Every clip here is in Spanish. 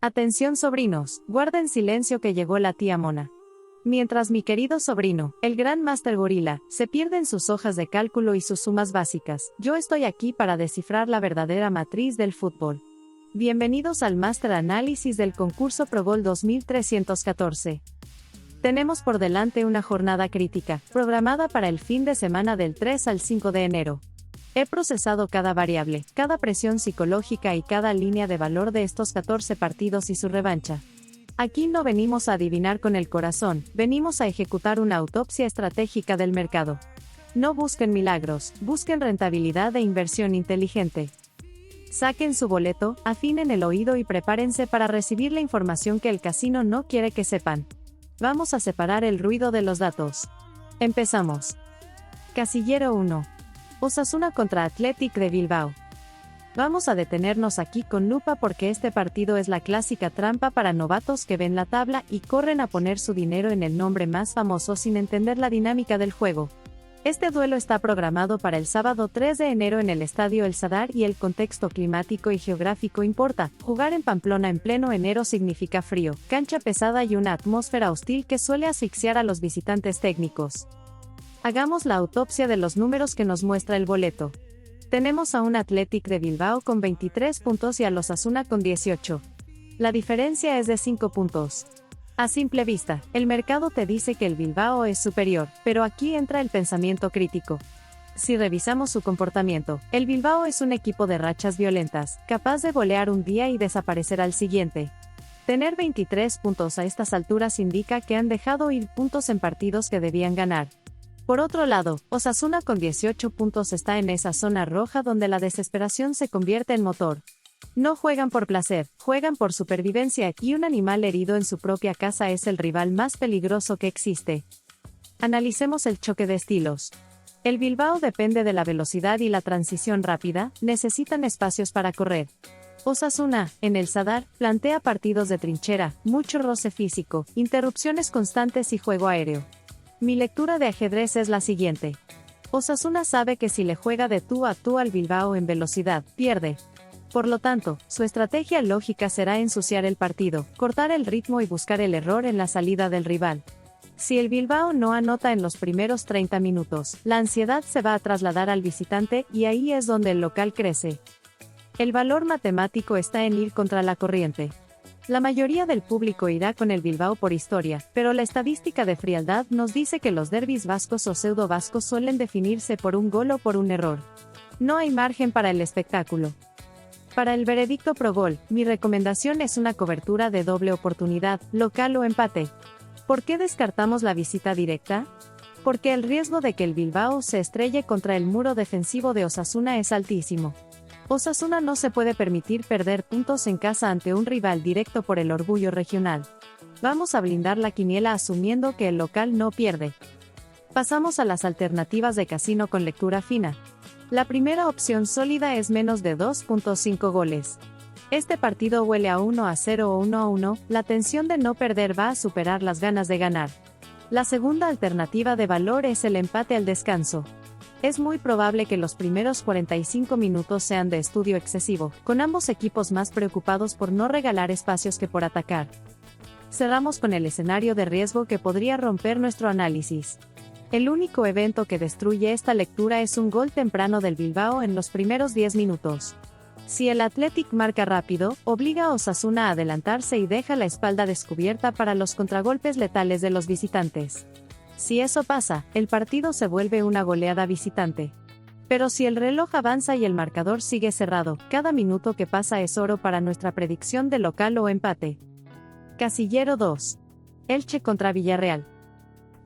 Atención sobrinos, guarden silencio que llegó la tía Mona. Mientras mi querido sobrino, el gran Master Gorila, se pierde en sus hojas de cálculo y sus sumas básicas, yo estoy aquí para descifrar la verdadera matriz del fútbol. Bienvenidos al Master Análisis del concurso Pro Bowl 2314. Tenemos por delante una jornada crítica, programada para el fin de semana del 3 al 5 de enero. He procesado cada variable, cada presión psicológica y cada línea de valor de estos 14 partidos y su revancha. Aquí no venimos a adivinar con el corazón, venimos a ejecutar una autopsia estratégica del mercado. No busquen milagros, busquen rentabilidad e inversión inteligente. Saquen su boleto, afinen el oído y prepárense para recibir la información que el casino no quiere que sepan. Vamos a separar el ruido de los datos. Empezamos. Casillero 1. Osasuna contra Athletic de Bilbao. Vamos a detenernos aquí con lupa porque este partido es la clásica trampa para novatos que ven la tabla y corren a poner su dinero en el nombre más famoso sin entender la dinámica del juego. Este duelo está programado para el sábado 3 de enero en el Estadio El Sadar y el contexto climático y geográfico importa. Jugar en Pamplona en pleno enero significa frío, cancha pesada y una atmósfera hostil que suele asfixiar a los visitantes técnicos. Hagamos la autopsia de los números que nos muestra el boleto. Tenemos a un Athletic de Bilbao con 23 puntos y a los Osasuna con 18. La diferencia es de 5 puntos. A simple vista, el mercado te dice que el Bilbao es superior, pero aquí entra el pensamiento crítico. Si revisamos su comportamiento, el Bilbao es un equipo de rachas violentas, capaz de golear un día y desaparecer al siguiente. Tener 23 puntos a estas alturas indica que han dejado ir puntos en partidos que debían ganar. Por otro lado, Osasuna con 18 puntos está en esa zona roja donde la desesperación se convierte en motor. No juegan por placer, juegan por supervivencia y un animal herido en su propia casa es el rival más peligroso que existe. Analicemos el choque de estilos. El Bilbao depende de la velocidad y la transición rápida, necesitan espacios para correr. Osasuna, en el Sadar, plantea partidos de trinchera, mucho roce físico, interrupciones constantes y juego aéreo. Mi lectura de ajedrez es la siguiente. Osasuna sabe que si le juega de tú a tú al Bilbao en velocidad, pierde. Por lo tanto, su estrategia lógica será ensuciar el partido, cortar el ritmo y buscar el error en la salida del rival. Si el Bilbao no anota en los primeros 30 minutos, la ansiedad se va a trasladar al visitante y ahí es donde el local crece. El valor matemático está en ir contra la corriente. La mayoría del público irá con el Bilbao por historia, pero la estadística de frialdad nos dice que los derbis vascos o pseudo-vascos suelen definirse por un gol o por un error. No hay margen para el espectáculo. Para el veredicto pro gol, mi recomendación es una cobertura de doble oportunidad, local o empate. ¿Por qué descartamos la visita directa? Porque el riesgo de que el Bilbao se estrelle contra el muro defensivo de Osasuna es altísimo. Osasuna no se puede permitir perder puntos en casa ante un rival directo por el orgullo regional. Vamos a blindar la quiniela asumiendo que el local no pierde. Pasamos a las alternativas de casino con lectura fina. La primera opción sólida es menos de 2.5 goles. Este partido huele a 1-0 o 1-1, la tensión de no perder va a superar las ganas de ganar. La segunda alternativa de valor es el empate al descanso. Es muy probable que los primeros 45 minutos sean de estudio excesivo, con ambos equipos más preocupados por no regalar espacios que por atacar. Cerramos con el escenario de riesgo que podría romper nuestro análisis. El único evento que destruye esta lectura es un gol temprano del Bilbao en los primeros 10 minutos. Si el Athletic marca rápido, obliga a Osasuna a adelantarse y deja la espalda descubierta para los contragolpes letales de los visitantes. Si eso pasa, el partido se vuelve una goleada visitante. Pero si el reloj avanza y el marcador sigue cerrado, cada minuto que pasa es oro para nuestra predicción de local o empate. Casillero 2. Elche contra Villarreal.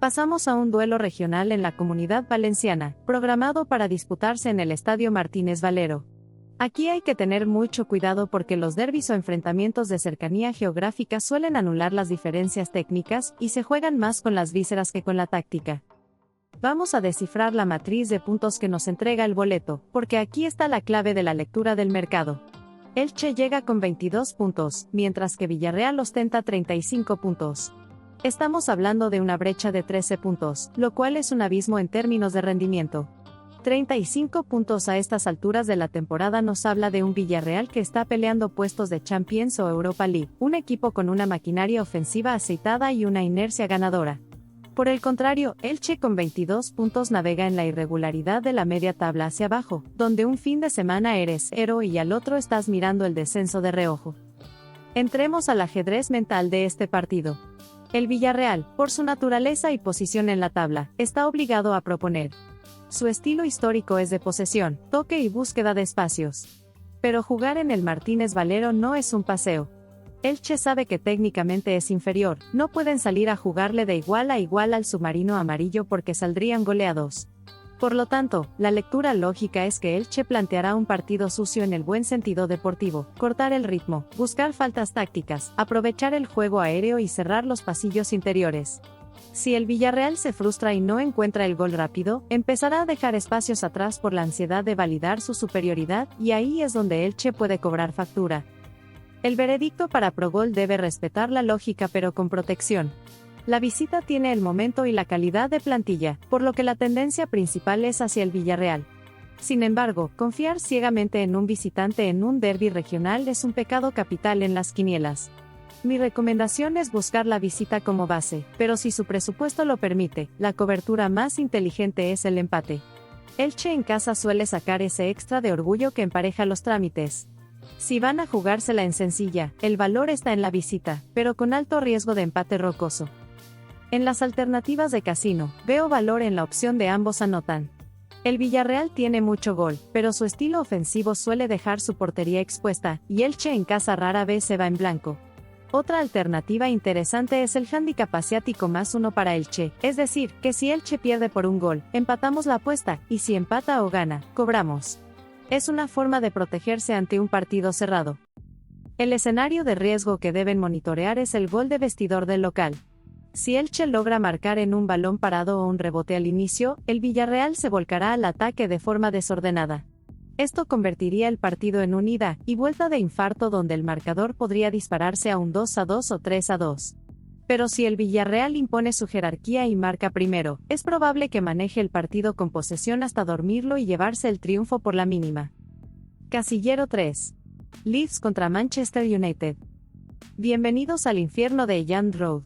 Pasamos a un duelo regional en la Comunidad Valenciana, programado para disputarse en el Estadio Martínez Valero. Aquí hay que tener mucho cuidado porque los derbis o enfrentamientos de cercanía geográfica suelen anular las diferencias técnicas y se juegan más con las vísceras que con la táctica. Vamos a descifrar la matriz de puntos que nos entrega el boleto, porque aquí está la clave de la lectura del mercado. Elche llega con 22 puntos, mientras que Villarreal ostenta 35 puntos. Estamos hablando de una brecha de 13 puntos, lo cual es un abismo en términos de rendimiento. 35 puntos a estas alturas de la temporada nos habla de un Villarreal que está peleando puestos de Champions o Europa League, un equipo con una maquinaria ofensiva aceitada y una inercia ganadora. Por el contrario, Elche con 22 puntos navega en la irregularidad de la media tabla hacia abajo, donde un fin de semana eres héroe y al otro estás mirando el descenso de reojo. Entremos al ajedrez mental de este partido. El Villarreal, por su naturaleza y posición en la tabla, está obligado a proponer. Su estilo histórico es de posesión, toque y búsqueda de espacios. Pero jugar en el Martínez Valero no es un paseo. Elche sabe que técnicamente es inferior, no pueden salir a jugarle de igual a igual al submarino amarillo porque saldrían goleados. Por lo tanto, la lectura lógica es que Elche planteará un partido sucio en el buen sentido deportivo, cortar el ritmo, buscar faltas tácticas, aprovechar el juego aéreo y cerrar los pasillos interiores. Si el Villarreal se frustra y no encuentra el gol rápido, empezará a dejar espacios atrás por la ansiedad de validar su superioridad, y ahí es donde Elche puede cobrar factura. El veredicto para Progol debe respetar la lógica pero con protección. La visita tiene el momento y la calidad de plantilla, por lo que la tendencia principal es hacia el Villarreal. Sin embargo, confiar ciegamente en un visitante en un derbi regional es un pecado capital en las quinielas. Mi recomendación es buscar la visita como base, pero si su presupuesto lo permite, la cobertura más inteligente es el empate. Elche en casa suele sacar ese extra de orgullo que empareja los trámites. Si van a jugársela en sencilla, el valor está en la visita, pero con alto riesgo de empate rocoso. En las alternativas de casino, veo valor en la opción de ambos anotan. El Villarreal tiene mucho gol, pero su estilo ofensivo suele dejar su portería expuesta, y Elche en casa rara vez se va en blanco. Otra alternativa interesante es el hándicap asiático +1 para Elche, es decir, que si Elche pierde por un gol, empatamos la apuesta, y si empata o gana, cobramos. Es una forma de protegerse ante un partido cerrado. El escenario de riesgo que deben monitorear es el gol de vestidor del local. Si Elche logra marcar en un balón parado o un rebote al inicio, el Villarreal se volcará al ataque de forma desordenada. Esto convertiría el partido en un ida y vuelta de infarto donde el marcador podría dispararse a un 2-2 o 3-2. Pero si el Villarreal impone su jerarquía y marca primero, es probable que maneje el partido con posesión hasta dormirlo y llevarse el triunfo por la mínima. Casillero 3. Leeds contra Manchester United. Bienvenidos al infierno de Elland Road.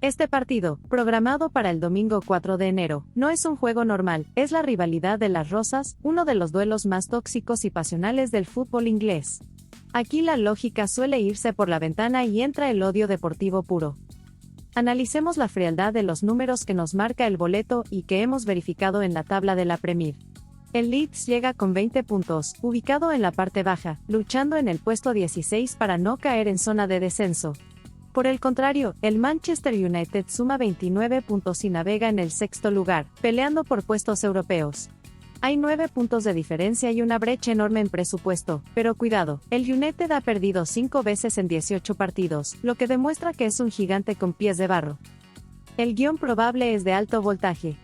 Este partido, programado para el domingo 4 de enero, no es un juego normal, es la rivalidad de las Rosas, uno de los duelos más tóxicos y pasionales del fútbol inglés. Aquí la lógica suele irse por la ventana y entra el odio deportivo puro. Analicemos la frialdad de los números que nos marca el boleto y que hemos verificado en la tabla de la Premier. El Leeds llega con 20 puntos, ubicado en la parte baja, luchando en el puesto 16 para no caer en zona de descenso. Por el contrario, el Manchester United suma 29 puntos y navega en el sexto lugar, peleando por puestos europeos. Hay 9 puntos de diferencia y una brecha enorme en presupuesto, pero cuidado, el United ha perdido 5 veces en 18 partidos, lo que demuestra que es un gigante con pies de barro. El guión probable es de alto voltaje.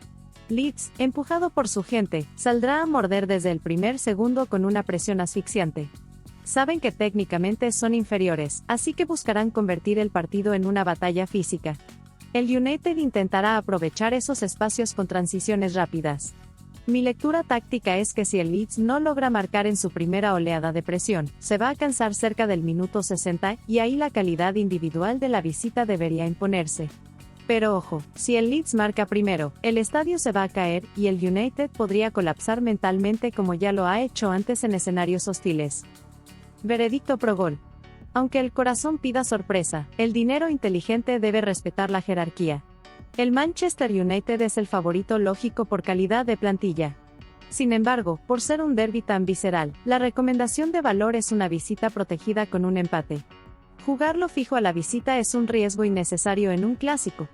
Leeds, empujado por su gente, saldrá a morder desde el primer segundo con una presión asfixiante. Saben que técnicamente son inferiores, así que buscarán convertir el partido en una batalla física. El United intentará aprovechar esos espacios con transiciones rápidas. Mi lectura táctica es que si el Leeds no logra marcar en su primera oleada de presión, se va a cansar cerca del minuto 60, y ahí la calidad individual de la visita debería imponerse. Pero ojo, si el Leeds marca primero, el estadio se va a caer, y el United podría colapsar mentalmente como ya lo ha hecho antes en escenarios hostiles. Veredicto pro gol. Aunque el corazón pida sorpresa, el dinero inteligente debe respetar la jerarquía. El Manchester United es el favorito lógico por calidad de plantilla. Sin embargo, por ser un derbi tan visceral, la recomendación de valor es una visita protegida con un empate. Jugarlo fijo a la visita es un riesgo innecesario en un clásico.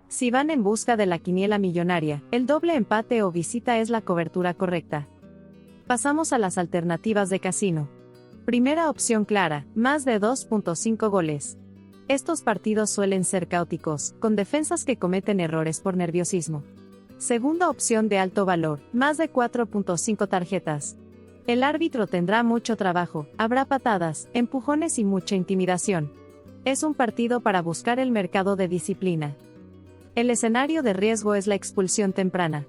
Si van en busca de la quiniela millonaria, el doble empate o visita es la cobertura correcta. Pasamos a las alternativas de casino. Primera opción clara, más de 2.5 goles. Estos partidos suelen ser caóticos, con defensas que cometen errores por nerviosismo. Segunda opción de alto valor, más de 4.5 tarjetas. El árbitro tendrá mucho trabajo, habrá patadas, empujones y mucha intimidación. Es un partido para buscar el mercado de disciplina. El escenario de riesgo es la expulsión temprana.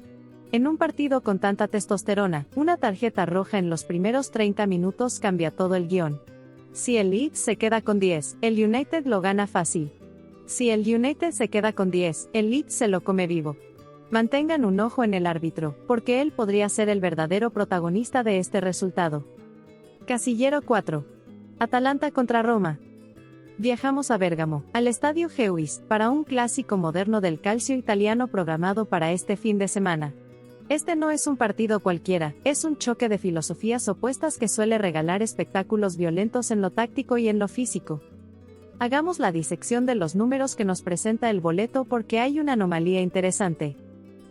En un partido con tanta testosterona, una tarjeta roja en los primeros 30 minutos cambia todo el guión. Si el Leeds se queda con 10, el United lo gana fácil. Si el United se queda con 10, el Leeds se lo come vivo. Mantengan un ojo en el árbitro, porque él podría ser el verdadero protagonista de este resultado. Casillero 4. Atalanta contra Roma. Viajamos a Bérgamo, al Estadio Gewiss, para un clásico moderno del calcio italiano programado para este fin de semana. Este no es un partido cualquiera, es un choque de filosofías opuestas que suele regalar espectáculos violentos en lo táctico y en lo físico. Hagamos la disección de los números que nos presenta el boleto porque hay una anomalía interesante.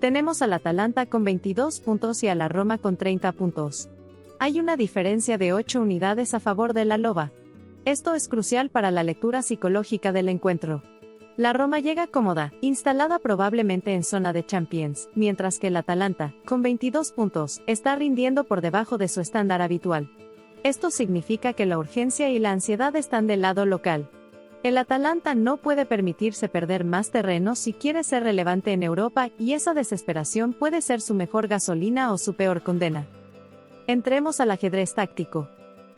Tenemos al Atalanta con 22 puntos y a la Roma con 30 puntos. Hay una diferencia de 8 unidades a favor de la Loba. Esto es crucial para la lectura psicológica del encuentro. La Roma llega cómoda, instalada probablemente en zona de Champions, mientras que el Atalanta, con 22 puntos, está rindiendo por debajo de su estándar habitual. Esto significa que la urgencia y la ansiedad están del lado local. El Atalanta no puede permitirse perder más terreno si quiere ser relevante en Europa y esa desesperación puede ser su mejor gasolina o su peor condena. Entremos al ajedrez táctico.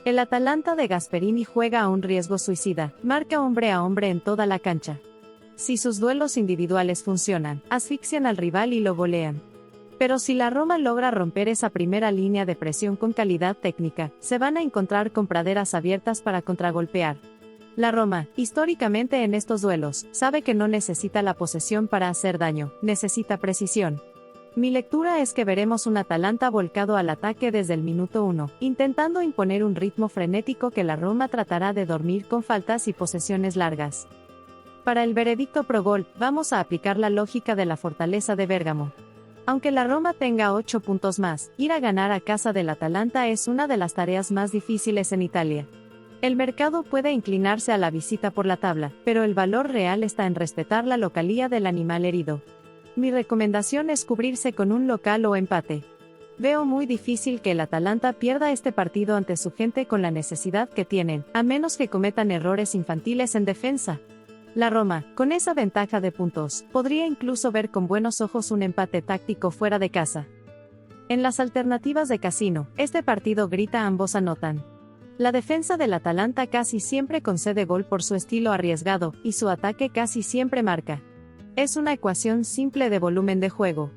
El Atalanta de Gasperini juega a un riesgo suicida, marca hombre a hombre en toda la cancha. Si sus duelos individuales funcionan, asfixian al rival y lo golean. Pero si la Roma logra romper esa primera línea de presión con calidad técnica, se van a encontrar con praderas abiertas para contragolpear. La Roma, históricamente en estos duelos, sabe que no necesita la posesión para hacer daño, necesita precisión. Mi lectura es que veremos un Atalanta volcado al ataque desde el minuto 1, intentando imponer un ritmo frenético que la Roma tratará de dormir con faltas y posesiones largas. Para el veredicto pro gol, vamos a aplicar la lógica de la fortaleza de Bérgamo. Aunque la Roma tenga 8 puntos más, ir a ganar a casa del Atalanta es una de las tareas más difíciles en Italia. El mercado puede inclinarse a la visita por la tabla, pero el valor real está en respetar la localía del animal herido. Mi recomendación es cubrirse con un local o empate. Veo muy difícil que el Atalanta pierda este partido ante su gente con la necesidad que tienen, a menos que cometan errores infantiles en defensa. La Roma, con esa ventaja de puntos, podría incluso ver con buenos ojos un empate táctico fuera de casa. En las alternativas de casino, este partido grita ambos anotan. La defensa del Atalanta casi siempre concede gol por su estilo arriesgado, y su ataque casi siempre marca. Es una ecuación simple de volumen de juego.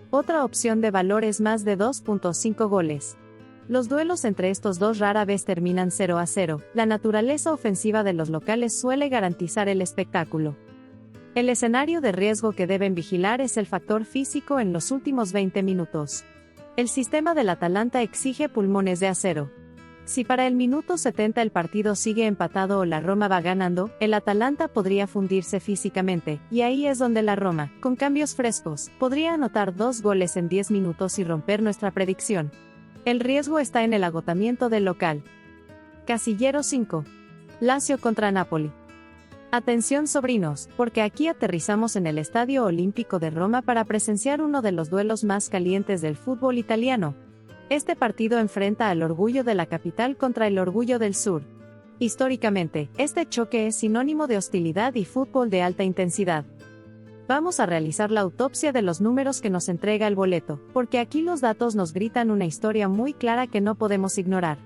Otra opción de valor es más de 2.5 goles. Los duelos entre estos dos rara vez terminan 0-0, la naturaleza ofensiva de los locales suele garantizar el espectáculo. El escenario de riesgo que deben vigilar es el factor físico en los últimos 20 minutos. El sistema del Atalanta exige pulmones de acero. Si para el minuto 70 el partido sigue empatado o la Roma va ganando, el Atalanta podría fundirse físicamente, y ahí es donde la Roma, con cambios frescos, podría anotar 2 goles en 10 minutos y romper nuestra predicción. El riesgo está en el agotamiento del local. Casillero 5. Lazio contra Napoli. Atención sobrinos, porque aquí aterrizamos en el Estadio Olímpico de Roma para presenciar uno de los duelos más calientes del fútbol italiano. Este partido enfrenta al orgullo de la capital contra el orgullo del sur. Históricamente, este choque es sinónimo de hostilidad y fútbol de alta intensidad. Vamos a realizar la autopsia de los números que nos entrega el boleto, porque aquí los datos nos gritan una historia muy clara que no podemos ignorar.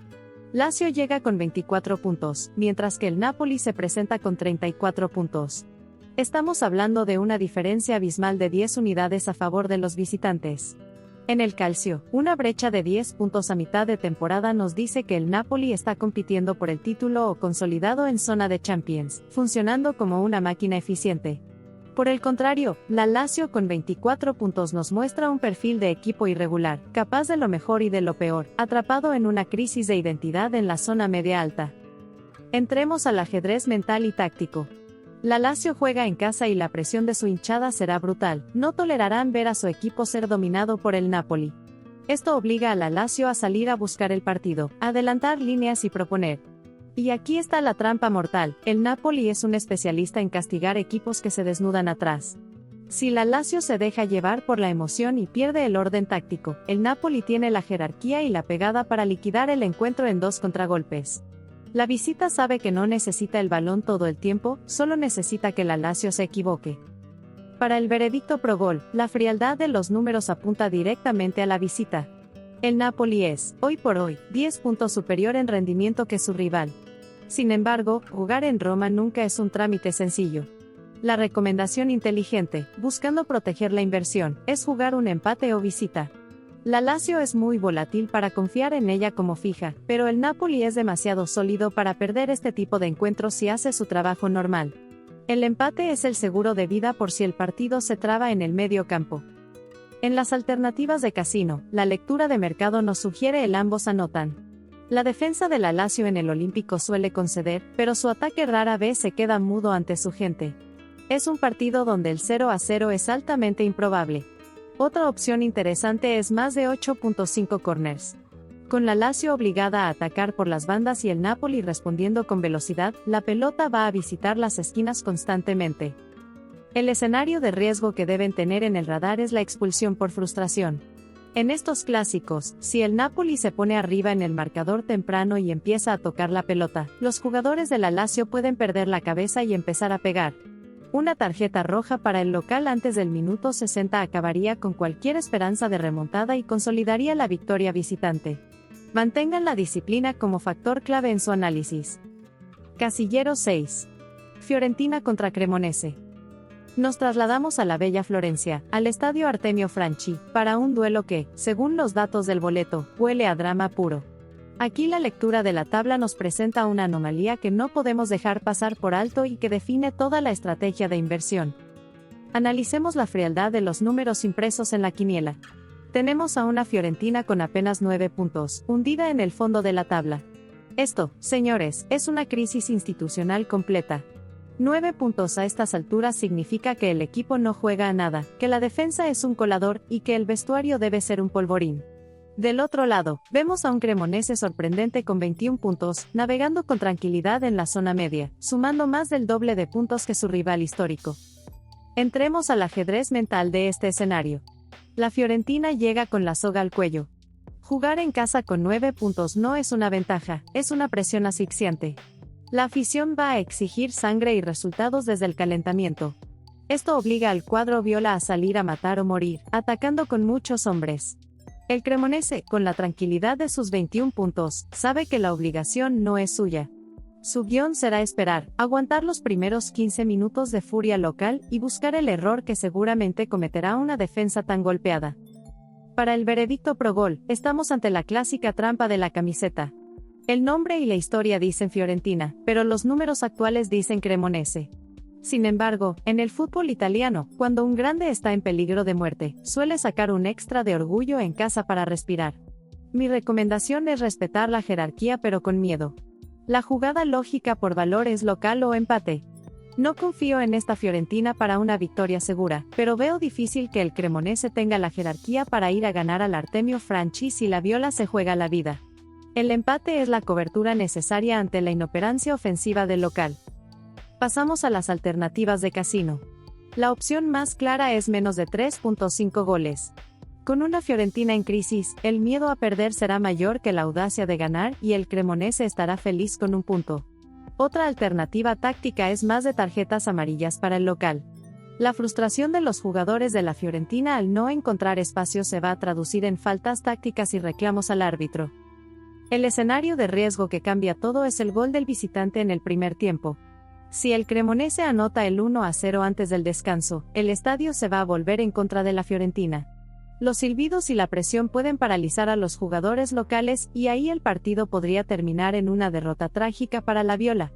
Lazio llega con 24 puntos, mientras que el Napoli se presenta con 34 puntos. Estamos hablando de una diferencia abismal de 10 unidades a favor de los visitantes. En el calcio, una brecha de 10 puntos a mitad de temporada nos dice que el Napoli está compitiendo por el título o consolidado en zona de Champions, funcionando como una máquina eficiente. Por el contrario, la Lazio con 24 puntos nos muestra un perfil de equipo irregular, capaz de lo mejor y de lo peor, atrapado en una crisis de identidad en la zona media-alta. Entremos al ajedrez mental y táctico. La Lazio juega en casa y la presión de su hinchada será brutal, no tolerarán ver a su equipo ser dominado por el Napoli. Esto obliga a la Lazio a salir a buscar el partido, adelantar líneas y proponer. Y aquí está la trampa mortal, el Napoli es un especialista en castigar equipos que se desnudan atrás. Si la Lazio se deja llevar por la emoción y pierde el orden táctico, el Napoli tiene la jerarquía y la pegada para liquidar el encuentro en 2 contragolpes. La visita sabe que no necesita el balón todo el tiempo, solo necesita que la Lazio se equivoque. Para el veredicto pro gol, la frialdad de los números apunta directamente a la visita. El Napoli es, hoy por hoy, 10 puntos superior en rendimiento que su rival. Sin embargo, jugar en Roma nunca es un trámite sencillo. La recomendación inteligente, buscando proteger la inversión, es jugar un empate o visita. La Lazio es muy volátil para confiar en ella como fija, pero el Napoli es demasiado sólido para perder este tipo de encuentros si hace su trabajo normal. El empate es el seguro de vida por si el partido se traba en el medio campo. En las alternativas de casino, la lectura de mercado nos sugiere el ambos anotan. La defensa de la Lazio en el Olímpico suele conceder, pero su ataque rara vez se queda mudo ante su gente. Es un partido donde el 0-0 es altamente improbable. Otra opción interesante es más de 8.5 corners. Con la Lazio obligada a atacar por las bandas y el Napoli respondiendo con velocidad, la pelota va a visitar las esquinas constantemente. El escenario de riesgo que deben tener en el radar es la expulsión por frustración. En estos clásicos, si el Napoli se pone arriba en el marcador temprano y empieza a tocar la pelota, los jugadores de la Lazio pueden perder la cabeza y empezar a pegar. Una tarjeta roja para el local antes del minuto 60 acabaría con cualquier esperanza de remontada y consolidaría la victoria visitante. Mantengan la disciplina como factor clave en su análisis. Casillero 6. Fiorentina contra Cremonese. Nos trasladamos a la bella Florencia, al estadio Artemio Franchi, para un duelo que, según los datos del boleto, huele a drama puro. Aquí la lectura de la tabla nos presenta una anomalía que no podemos dejar pasar por alto y que define toda la estrategia de inversión. Analicemos la frialdad de los números impresos en la quiniela. Tenemos a una Fiorentina con apenas 9 puntos, hundida en el fondo de la tabla. Esto, señores, es una crisis institucional completa. 9 puntos a estas alturas significa que el equipo no juega a nada, que la defensa es un colador y que el vestuario debe ser un polvorín. Del otro lado, vemos a un Cremonese sorprendente con 21 puntos, navegando con tranquilidad en la zona media, sumando más del doble de puntos que su rival histórico. Entremos al ajedrez mental de este escenario. La Fiorentina llega con la soga al cuello. Jugar en casa con 9 puntos no es una ventaja, es una presión asfixiante. La afición va a exigir sangre y resultados desde el calentamiento. Esto obliga al cuadro viola a salir a matar o morir, atacando con muchos hombres. El Cremonese, con la tranquilidad de sus 21 puntos, sabe que la obligación no es suya. Su guión será esperar, aguantar los primeros 15 minutos de furia local y buscar el error que seguramente cometerá una defensa tan golpeada. Para el veredicto pro gol, estamos ante la clásica trampa de la camiseta. El nombre y la historia dicen Fiorentina, pero los números actuales dicen Cremonese. Sin embargo, en el fútbol italiano, cuando un grande está en peligro de muerte, suele sacar un extra de orgullo en casa para respirar. Mi recomendación es respetar la jerarquía pero con miedo. La jugada lógica por valor es local o empate. No confío en esta Fiorentina para una victoria segura, pero veo difícil que el Cremonese tenga la jerarquía para ir a ganar al Artemio Franchi si la Viola se juega la vida. El empate es la cobertura necesaria ante la inoperancia ofensiva del local. Pasamos a las alternativas de casino. La opción más clara es menos de 3.5 goles. Con una Fiorentina en crisis, el miedo a perder será mayor que la audacia de ganar y el Cremonese estará feliz con un punto. Otra alternativa táctica es más de tarjetas amarillas para el local. La frustración de los jugadores de la Fiorentina al no encontrar espacio se va a traducir en faltas tácticas y reclamos al árbitro. El escenario de riesgo que cambia todo es el gol del visitante en el primer tiempo. Si el Cremonese anota el 1-0 antes del descanso, el estadio se va a volver en contra de la Fiorentina. Los silbidos y la presión pueden paralizar a los jugadores locales y ahí el partido podría terminar en una derrota trágica para la Viola.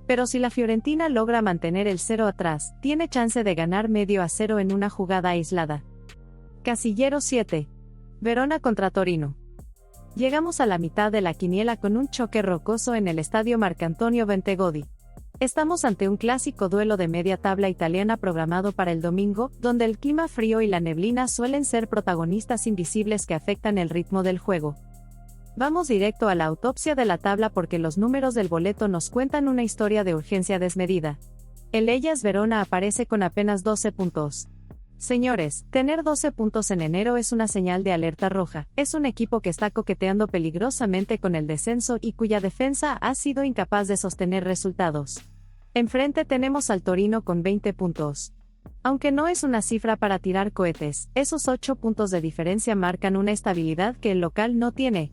Pero si la Fiorentina logra mantener el 0 atrás, tiene chance de ganar 0-0 en una jugada aislada. Casillero 7. Verona contra Torino. Llegamos a la mitad de la quiniela con un choque rocoso en el estadio Marcantonio Bentegodi. Estamos ante un clásico duelo de media tabla italiana programado para el domingo, donde el clima frío y la neblina suelen ser protagonistas invisibles que afectan el ritmo del juego. Vamos directo a la autopsia de la tabla porque los números del boleto nos cuentan una historia de urgencia desmedida. El Hellas Verona aparece con apenas 12 puntos. Señores, tener 12 puntos en enero es una señal de alerta roja. Es un equipo que está coqueteando peligrosamente con el descenso y cuya defensa ha sido incapaz de sostener resultados. Enfrente tenemos al Torino con 20 puntos. Aunque no es una cifra para tirar cohetes, esos 8 puntos de diferencia marcan una estabilidad que el local no tiene.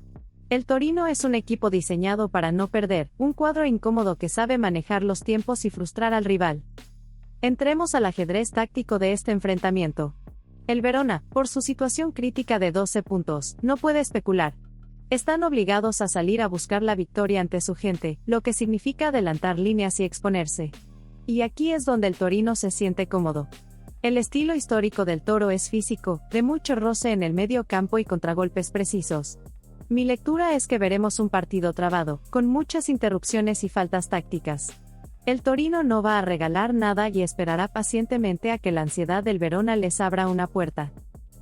El Torino es un equipo diseñado para no perder, un cuadro incómodo que sabe manejar los tiempos y frustrar al rival. Entremos al ajedrez táctico de este enfrentamiento. El Verona, por su situación crítica de 12 puntos, no puede especular. Están obligados a salir a buscar la victoria ante su gente, lo que significa adelantar líneas y exponerse. Y aquí es donde el Torino se siente cómodo. El estilo histórico del Toro es físico, de mucho roce en el medio campo y contragolpes precisos. Mi lectura es que veremos un partido trabado, con muchas interrupciones y faltas tácticas. El Torino no va a regalar nada y esperará pacientemente a que la ansiedad del Verona les abra una puerta.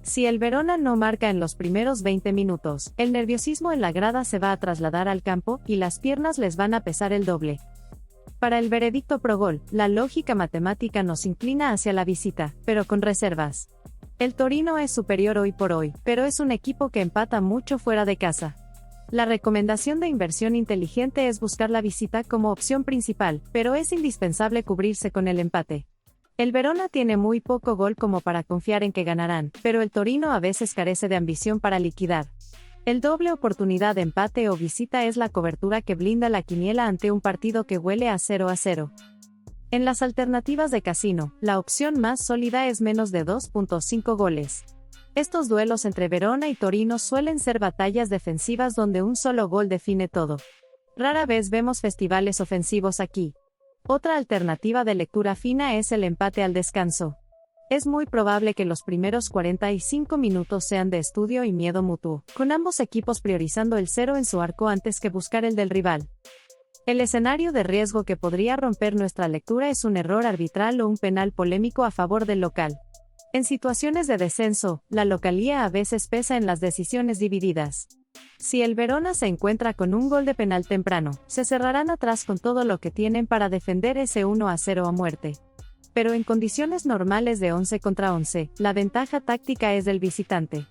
Si el Verona no marca en los primeros 20 minutos, el nerviosismo en la grada se va a trasladar al campo y las piernas les van a pesar el doble. Para el veredicto pro gol, la lógica matemática nos inclina hacia la visita, pero con reservas. El Torino es superior hoy por hoy, pero es un equipo que empata mucho fuera de casa. La recomendación de inversión inteligente es buscar la visita como opción principal, pero es indispensable cubrirse con el empate. El Verona tiene muy poco gol como para confiar en que ganarán, pero el Torino a veces carece de ambición para liquidar. El doble oportunidad de empate o visita es la cobertura que blinda la quiniela ante un partido que huele a 0-0. En las alternativas de casino, la opción más sólida es menos de 2.5 goles. Estos duelos entre Verona y Torino suelen ser batallas defensivas donde un solo gol define todo. Rara vez vemos festivales ofensivos aquí. Otra alternativa de lectura fina es el empate al descanso. Es muy probable que los primeros 45 minutos sean de estudio y miedo mutuo, con ambos equipos priorizando el 0 en su arco antes que buscar el del rival. El escenario de riesgo que podría romper nuestra lectura es un error arbitral o un penal polémico a favor del local. En situaciones de descenso, la localía a veces pesa en las decisiones divididas. Si el Verona se encuentra con un gol de penal temprano, se cerrarán atrás con todo lo que tienen para defender ese 1-0 a muerte. Pero en condiciones normales de 11 contra 11, la ventaja táctica es del visitante.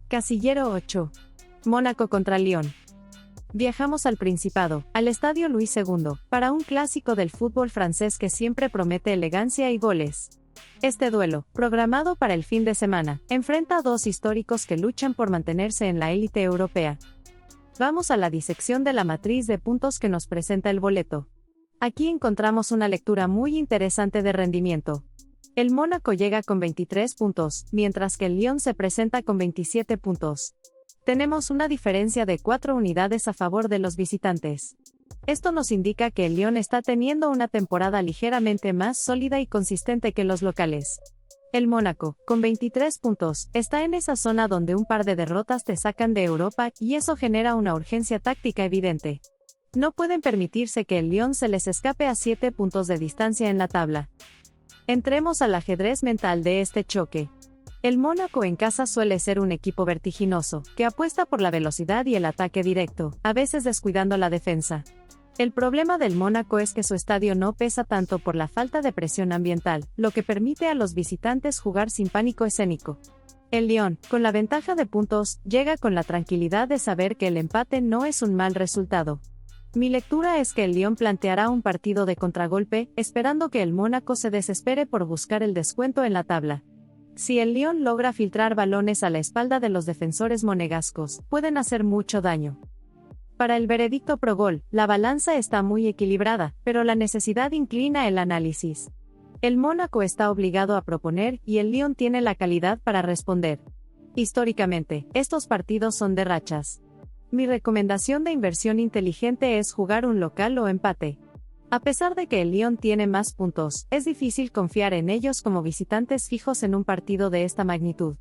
Casillero 8. Mónaco contra Lyon. Viajamos al Principado, al Estadio Luis II, para un clásico del fútbol francés que siempre promete elegancia y goles. Este duelo, programado para el fin de semana, enfrenta a dos históricos que luchan por mantenerse en la élite europea. Vamos a la disección de la matriz de puntos que nos presenta el boleto. Aquí encontramos una lectura muy interesante de rendimiento. El Mónaco llega con 23 puntos, mientras que el Lyon se presenta con 27 puntos. Tenemos una diferencia de 4 unidades a favor de los visitantes. Esto nos indica que el Lyon está teniendo una temporada ligeramente más sólida y consistente que los locales. El Mónaco, con 23 puntos, está en esa zona donde un par de derrotas te sacan de Europa y eso genera una urgencia táctica evidente. No pueden permitirse que el Lyon se les escape a 7 puntos de distancia en la tabla. Entremos al ajedrez mental de este choque. El Mónaco en casa suele ser un equipo vertiginoso, que apuesta por la velocidad y el ataque directo, a veces descuidando la defensa. El problema del Mónaco es que su estadio no pesa tanto por la falta de presión ambiental, lo que permite a los visitantes jugar sin pánico escénico. El Lyon, con la ventaja de puntos, llega con la tranquilidad de saber que el empate no es un mal resultado. Mi lectura es que el Lyon planteará un partido de contragolpe, esperando que el Mónaco se desespere por buscar el descuento en la tabla. Si el Lyon logra filtrar balones a la espalda de los defensores monegascos, pueden hacer mucho daño. Para el veredicto pro gol, la balanza está muy equilibrada, pero la necesidad inclina el análisis. El Mónaco está obligado a proponer y el Lyon tiene la calidad para responder. Históricamente, estos partidos son de rachas. Mi recomendación de inversión inteligente es jugar un local o empate. A pesar de que el Lyon tiene más puntos, es difícil confiar en ellos como visitantes fijos en un partido de esta magnitud.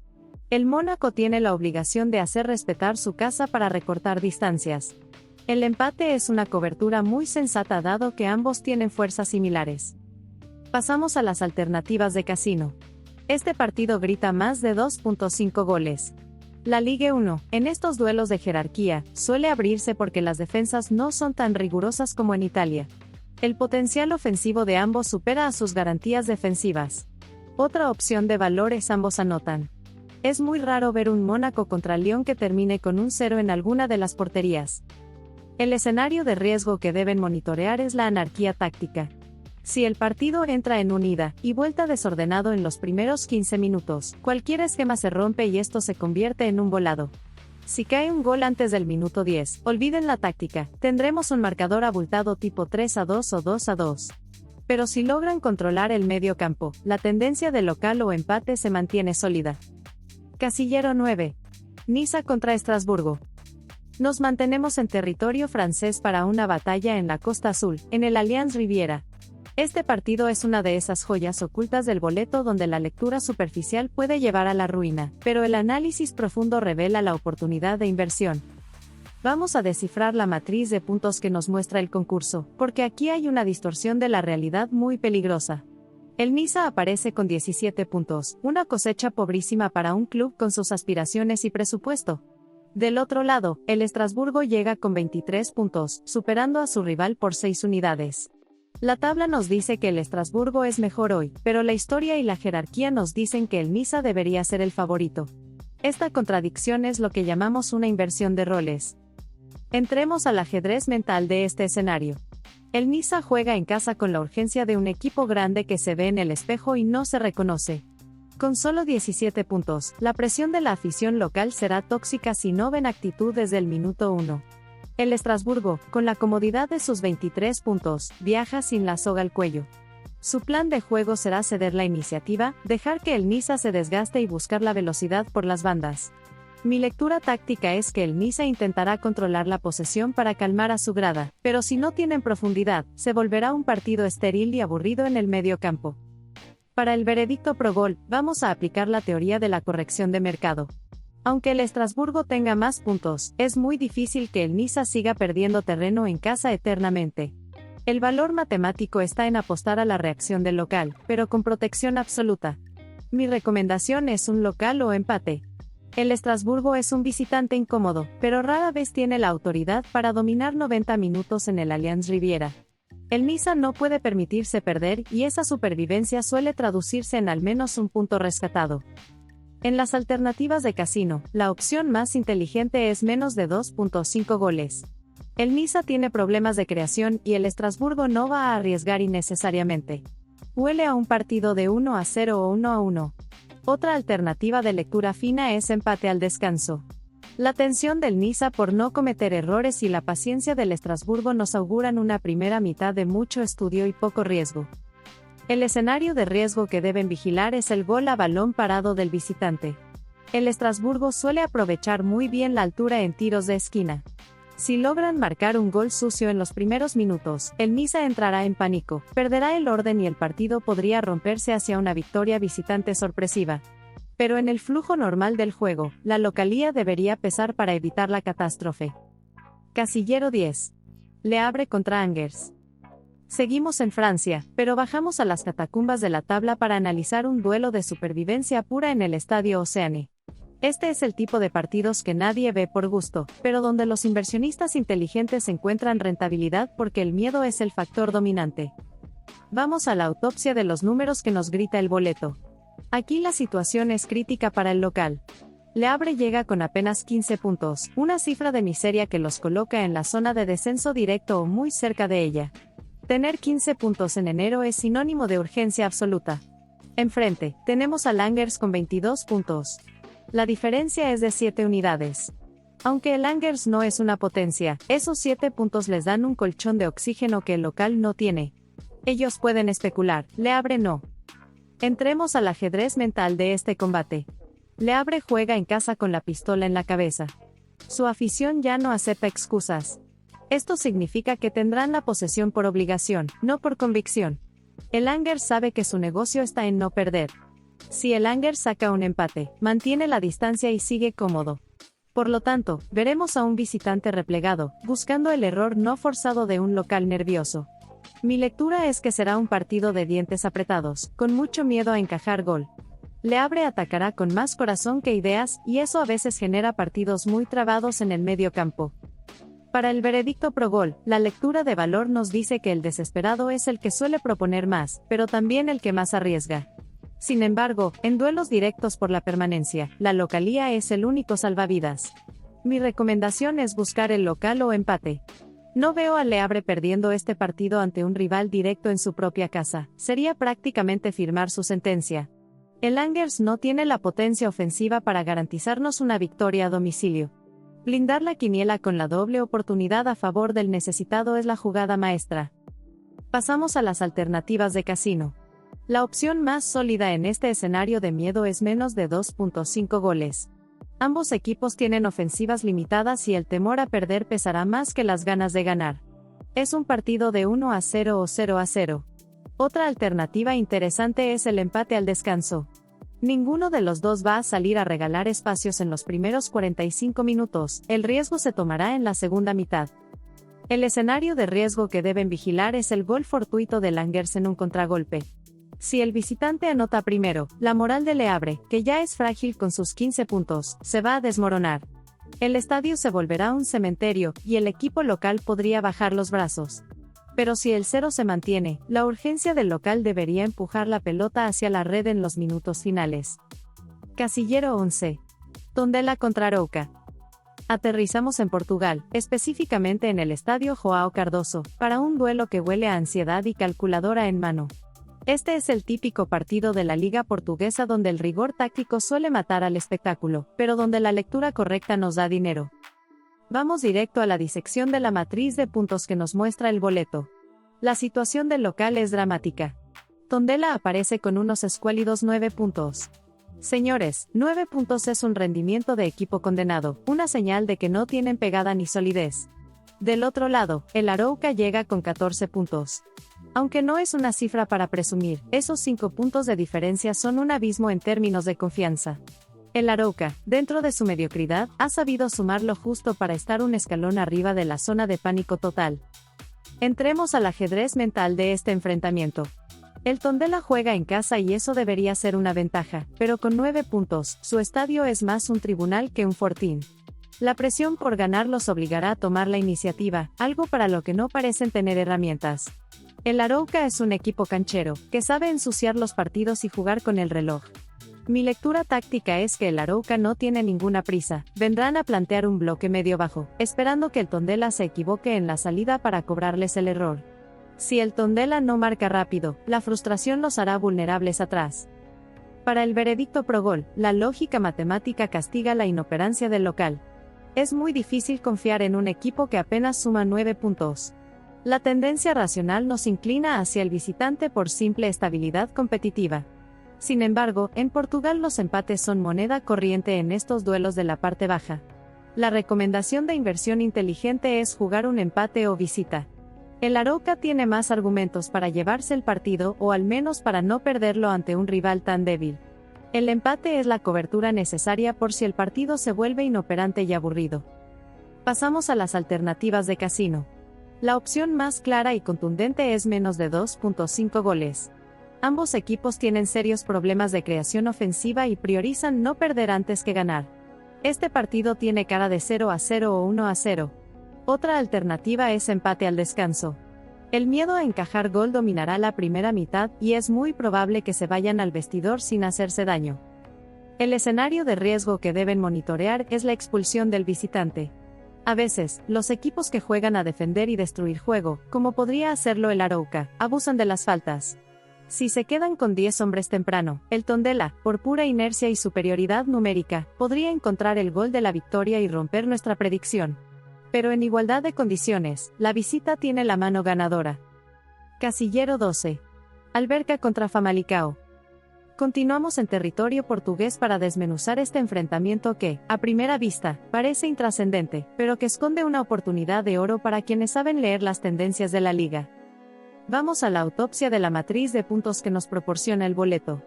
El Mónaco tiene la obligación de hacer respetar su casa para recortar distancias. El empate es una cobertura muy sensata dado que ambos tienen fuerzas similares. Pasamos a las alternativas de casino. Este partido grita más de 2.5 goles. La Ligue 1, en estos duelos de jerarquía, suele abrirse porque las defensas no son tan rigurosas como en Italia. El potencial ofensivo de ambos supera a sus garantías defensivas. Otra opción de valor es ambos anotan. Es muy raro ver un Mónaco contra Lyon que termine con un 0 en alguna de las porterías. El escenario de riesgo que deben monitorear es la anarquía táctica. Si el partido entra en un ida y vuelta desordenado en los primeros 15 minutos, cualquier esquema se rompe y esto se convierte en un volado. Si cae un gol antes del minuto 10, olviden la táctica, tendremos un marcador abultado tipo 3-2 o 2-2. Pero si logran controlar el medio campo, la tendencia de local o empate se mantiene sólida. Casillero 9. Niza contra Estrasburgo. Nos mantenemos en territorio francés para una batalla en la Costa Azul, en el Allianz Riviera. Este partido es una de esas joyas ocultas del boleto donde la lectura superficial puede llevar a la ruina, pero el análisis profundo revela la oportunidad de inversión. Vamos a descifrar la matriz de puntos que nos muestra el concurso, porque aquí hay una distorsión de la realidad muy peligrosa. El Niza aparece con 17 puntos, una cosecha pobrísima para un club con sus aspiraciones y presupuesto. Del otro lado, el Estrasburgo llega con 23 puntos, superando a su rival por 6 unidades. La tabla nos dice que el Estrasburgo es mejor hoy, pero la historia y la jerarquía nos dicen que el Niza debería ser el favorito. Esta contradicción es lo que llamamos una inversión de roles. Entremos al ajedrez mental de este escenario. El Niza juega en casa con la urgencia de un equipo grande que se ve en el espejo y no se reconoce. Con solo 17 puntos, la presión de la afición local será tóxica si no ven actitud desde el minuto 1. El Estrasburgo, con la comodidad de sus 23 puntos, viaja sin la soga al cuello. Su plan de juego será ceder la iniciativa, dejar que el Niza se desgaste y buscar la velocidad por las bandas. Mi lectura táctica es que el Niza intentará controlar la posesión para calmar a su grada, pero si no tienen profundidad, se volverá un partido estéril y aburrido en el medio campo. Para el veredicto pro gol, vamos a aplicar la teoría de la corrección de mercado. Aunque el Estrasburgo tenga más puntos, es muy difícil que el Niza siga perdiendo terreno en casa eternamente. El valor matemático está en apostar a la reacción del local, pero con protección absoluta. Mi recomendación es un local o empate. El Estrasburgo es un visitante incómodo, pero rara vez tiene la autoridad para dominar 90 minutos en el Allianz Riviera. El Niza no puede permitirse perder y esa supervivencia suele traducirse en al menos un punto rescatado. En las alternativas de casino, la opción más inteligente es menos de 2.5 goles. El Niza tiene problemas de creación y el Estrasburgo no va a arriesgar innecesariamente. Huele a un partido de 1-0 o 1-1. Otra alternativa de lectura fina es empate al descanso. La tensión del Niza por no cometer errores y la paciencia del Estrasburgo nos auguran una primera mitad de mucho estudio y poco riesgo. El escenario de riesgo que deben vigilar es el gol a balón parado del visitante. El Estrasburgo suele aprovechar muy bien la altura en tiros de esquina. Si logran marcar un gol sucio en los primeros minutos, el Niza entrará en pánico, perderá el orden y el partido podría romperse hacia una victoria visitante sorpresiva. Pero en el flujo normal del juego, la localía debería pesar para evitar la catástrofe. Casillero 10. Le Havre contra Angers. Seguimos en Francia, pero bajamos a las catacumbas de la tabla para analizar un duelo de supervivencia pura en el Estadio Océane. Este es el tipo de partidos que nadie ve por gusto, pero donde los inversionistas inteligentes encuentran rentabilidad porque el miedo es el factor dominante. Vamos a la autopsia de los números que nos grita el boleto. Aquí la situación es crítica para el local. Le Havre llega con apenas 15 puntos, una cifra de miseria que los coloca en la zona de descenso directo o muy cerca de ella. Tener 15 puntos en enero es sinónimo de urgencia absoluta. Enfrente, tenemos al Angers con 22 puntos. La diferencia es de 7 unidades. Aunque el Angers no es una potencia, esos 7 puntos les dan un colchón de oxígeno que el local no tiene. Ellos pueden especular, Le Havre no. Entremos al ajedrez mental de este combate. Le Havre juega en casa con la pistola en la cabeza. Su afición ya no acepta excusas. Esto significa que tendrán la posesión por obligación, no por convicción. El Angers sabe que su negocio está en no perder. Si el Angers saca un empate, mantiene la distancia y sigue cómodo. Por lo tanto, veremos a un visitante replegado, buscando el error no forzado de un local nervioso. Mi lectura es que será un partido de dientes apretados, con mucho miedo a encajar gol. Le Havre atacará con más corazón que ideas, y eso a veces genera partidos muy trabados en el medio campo. Para el veredicto pro gol, la lectura de valor nos dice que el desesperado es el que suele proponer más, pero también el que más arriesga. Sin embargo, en duelos directos por la permanencia, la localía es el único salvavidas. Mi recomendación es buscar el local o empate. No veo al Le Havre perdiendo este partido ante un rival directo en su propia casa, sería prácticamente firmar su sentencia. El Angers no tiene la potencia ofensiva para garantizarnos una victoria a domicilio. Blindar la quiniela con la doble oportunidad a favor del necesitado es la jugada maestra. Pasamos a las alternativas de casino. La opción más sólida en este escenario de miedo es menos de 2.5 goles. Ambos equipos tienen ofensivas limitadas y el temor a perder pesará más que las ganas de ganar. Es un partido de 1-0 o 0-0. Otra alternativa interesante es el empate al descanso. Ninguno de los dos va a salir a regalar espacios en los primeros 45 minutos, el riesgo se tomará en la segunda mitad. El escenario de riesgo que deben vigilar es el gol fortuito del Angers en un contragolpe. Si el visitante anota primero, la moral de Le Havre, que ya es frágil con sus 15 puntos, se va a desmoronar. El estadio se volverá un cementerio, y el equipo local podría bajar los brazos. Pero si el 0 se mantiene, la urgencia del local debería empujar la pelota hacia la red en los minutos finales. Casillero 11. Tondela contra Arouca. Aterrizamos en Portugal, específicamente en el estadio João Cardoso, para un duelo que huele a ansiedad y calculadora en mano. Este es el típico partido de la liga portuguesa donde el rigor táctico suele matar al espectáculo, pero donde la lectura correcta nos da dinero. Vamos directo a la disección de la matriz de puntos que nos muestra el boleto. La situación del local es dramática. Tondela aparece con unos escuálidos 9 puntos. Señores, 9 puntos es un rendimiento de equipo condenado, una señal de que no tienen pegada ni solidez. Del otro lado, el Arouca llega con 14 puntos. Aunque no es una cifra para presumir, esos 5 puntos de diferencia son un abismo en términos de confianza. El Arouca, dentro de su mediocridad, ha sabido sumar lo justo para estar un escalón arriba de la zona de pánico total. Entremos al ajedrez mental de este enfrentamiento. El Tondela juega en casa y eso debería ser una ventaja, pero con 9 puntos, su estadio es más un tribunal que un fortín. La presión por ganar los obligará a tomar la iniciativa, algo para lo que no parecen tener herramientas. El Arouca es un equipo canchero, que sabe ensuciar los partidos y jugar con el reloj. Mi lectura táctica es que el Arouca no tiene ninguna prisa, vendrán a plantear un bloque medio bajo, esperando que el Tondela se equivoque en la salida para cobrarles el error. Si el Tondela no marca rápido, la frustración los hará vulnerables atrás. Para el veredicto pro gol, la lógica matemática castiga la inoperancia del local. Es muy difícil confiar en un equipo que apenas suma 9 puntos. La tendencia racional nos inclina hacia el visitante por simple estabilidad competitiva. Sin embargo, en Portugal los empates son moneda corriente en estos duelos de la parte baja. La recomendación de inversión inteligente es jugar un empate o visita. El Arouca tiene más argumentos para llevarse el partido o al menos para no perderlo ante un rival tan débil. El empate es la cobertura necesaria por si el partido se vuelve inoperante y aburrido. Pasamos a las alternativas de casino. La opción más clara y contundente es menos de 2.5 goles. Ambos equipos tienen serios problemas de creación ofensiva y priorizan no perder antes que ganar. Este partido tiene cara de 0-0 o 1-0. Otra alternativa es empate al descanso. El miedo a encajar gol dominará la primera mitad y es muy probable que se vayan al vestidor sin hacerse daño. El escenario de riesgo que deben monitorear es la expulsión del visitante. A veces, los equipos que juegan a defender y destruir juego, como podría hacerlo el Arouca, abusan de las faltas. Si se quedan con 10 hombres temprano, el Tondela, por pura inercia y superioridad numérica, podría encontrar el gol de la victoria y romper nuestra predicción. Pero en igualdad de condiciones, la visita tiene la mano ganadora. Casillero 12. Alverca contra Famalicão. Continuamos en territorio portugués para desmenuzar este enfrentamiento que, a primera vista, parece intrascendente, pero que esconde una oportunidad de oro para quienes saben leer las tendencias de la liga. Vamos a la autopsia de la matriz de puntos que nos proporciona el boleto.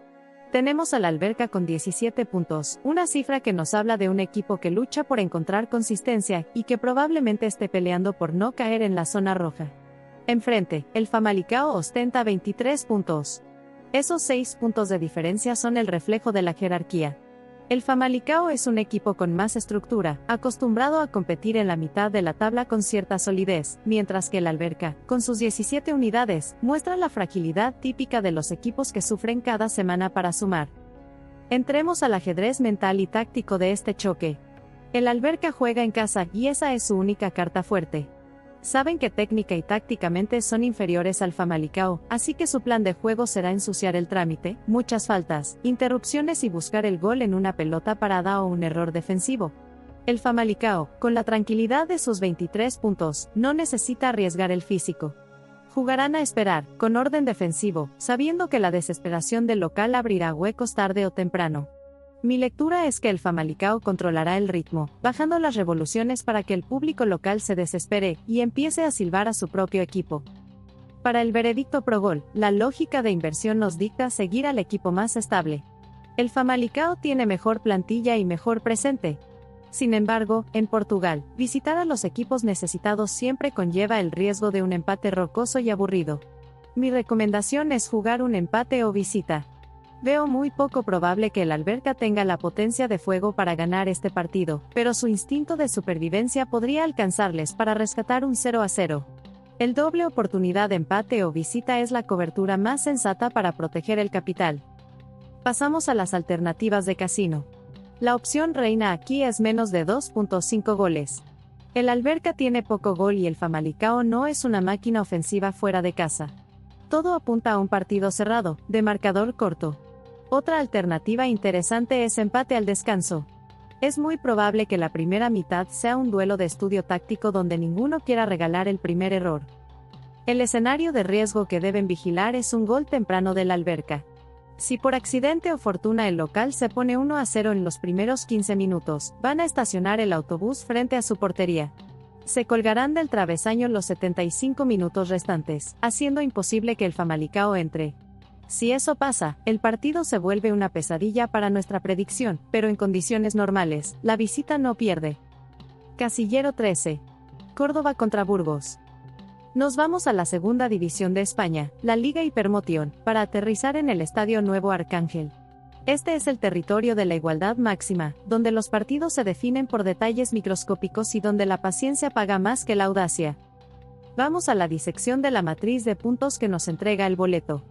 Tenemos al Alverca con 17 puntos, una cifra que nos habla de un equipo que lucha por encontrar consistencia y que probablemente esté peleando por no caer en la zona roja. Enfrente, el Famalicão ostenta 23 puntos. Esos 6 puntos de diferencia son el reflejo de la jerarquía. El Famalicão es un equipo con más estructura, acostumbrado a competir en la mitad de la tabla con cierta solidez, mientras que el Alverca, con sus 17 unidades, muestra la fragilidad típica de los equipos que sufren cada semana para sumar. Entremos al ajedrez mental y táctico de este choque. El Alverca juega en casa y esa es su única carta fuerte. Saben que técnica y tácticamente son inferiores al Famalicão, así que su plan de juego será ensuciar el trámite, muchas faltas, interrupciones y buscar el gol en una pelota parada o un error defensivo. El Famalicão, con la tranquilidad de sus 23 puntos, no necesita arriesgar el físico. Jugarán a esperar, con orden defensivo, sabiendo que la desesperación del local abrirá huecos tarde o temprano. Mi lectura es que el Famalicão controlará el ritmo, bajando las revoluciones para que el público local se desespere y empiece a silbar a su propio equipo. Para el veredicto pro gol, la lógica de inversión nos dicta seguir al equipo más estable. El Famalicão tiene mejor plantilla y mejor presente. Sin embargo, en Portugal, visitar a los equipos necesitados siempre conlleva el riesgo de un empate rocoso y aburrido. Mi recomendación es jugar un empate o visita. Veo muy poco probable que el Alverca tenga la potencia de fuego para ganar este partido, pero su instinto de supervivencia podría alcanzarles para rescatar un 0-0. El doble oportunidad de empate o visita es la cobertura más sensata para proteger el capital. Pasamos a las alternativas de casino. La opción reina aquí es menos de 2.5 goles. El Alverca tiene poco gol y el Famalicão no es una máquina ofensiva fuera de casa. Todo apunta a un partido cerrado, de marcador corto. Otra alternativa interesante es empate al descanso. Es muy probable que la primera mitad sea un duelo de estudio táctico donde ninguno quiera regalar el primer error. El escenario de riesgo que deben vigilar es un gol temprano del Alverca. Si por accidente o fortuna el local se pone 1-0 en los primeros 15 minutos, van a estacionar el autobús frente a su portería. Se colgarán del travesaño los 75 minutos restantes, haciendo imposible que el Famalicão entre. Si eso pasa, el partido se vuelve una pesadilla para nuestra predicción, pero en condiciones normales, la visita no pierde. Casillero 13. Córdoba contra Burgos. Nos vamos a la segunda división de España, la Liga Hypermotion, para aterrizar en el Estadio Nuevo Arcángel. Este es el territorio de la igualdad máxima, donde los partidos se definen por detalles microscópicos y donde la paciencia paga más que la audacia. Vamos a la disección de la matriz de puntos que nos entrega el boleto.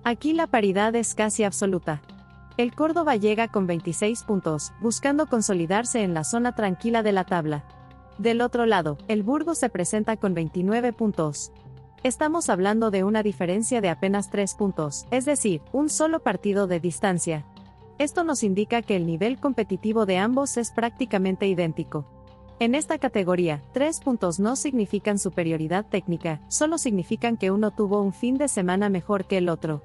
Aquí la paridad es casi absoluta. El Córdoba llega con 26 puntos, buscando consolidarse en la zona tranquila de la tabla. Del otro lado, el Burgos se presenta con 29 puntos. Estamos hablando de una diferencia de apenas 3 puntos, es decir, un solo partido de distancia. Esto nos indica que el nivel competitivo de ambos es prácticamente idéntico. En esta categoría, 3 puntos no significan superioridad técnica, solo significan que uno tuvo un fin de semana mejor que el otro.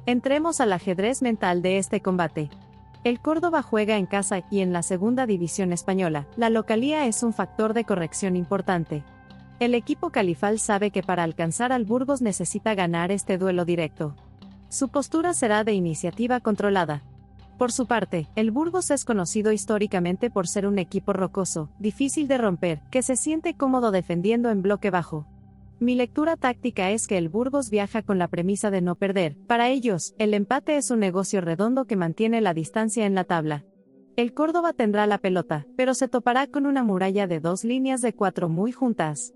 Entremos al ajedrez mental de este combate. El Córdoba juega en casa y en la segunda división española, la localía es un factor de corrección importante. El equipo califal sabe que para alcanzar al Burgos necesita ganar este duelo directo. Su postura será de iniciativa controlada. Por su parte, el Burgos es conocido históricamente por ser un equipo rocoso, difícil de romper, que se siente cómodo defendiendo en bloque bajo. Mi lectura táctica es que el Burgos viaja con la premisa de no perder. Para ellos, el empate es un negocio redondo que mantiene la distancia en la tabla. El Córdoba tendrá la pelota, pero se topará con una muralla de 2 líneas de 4 muy juntas.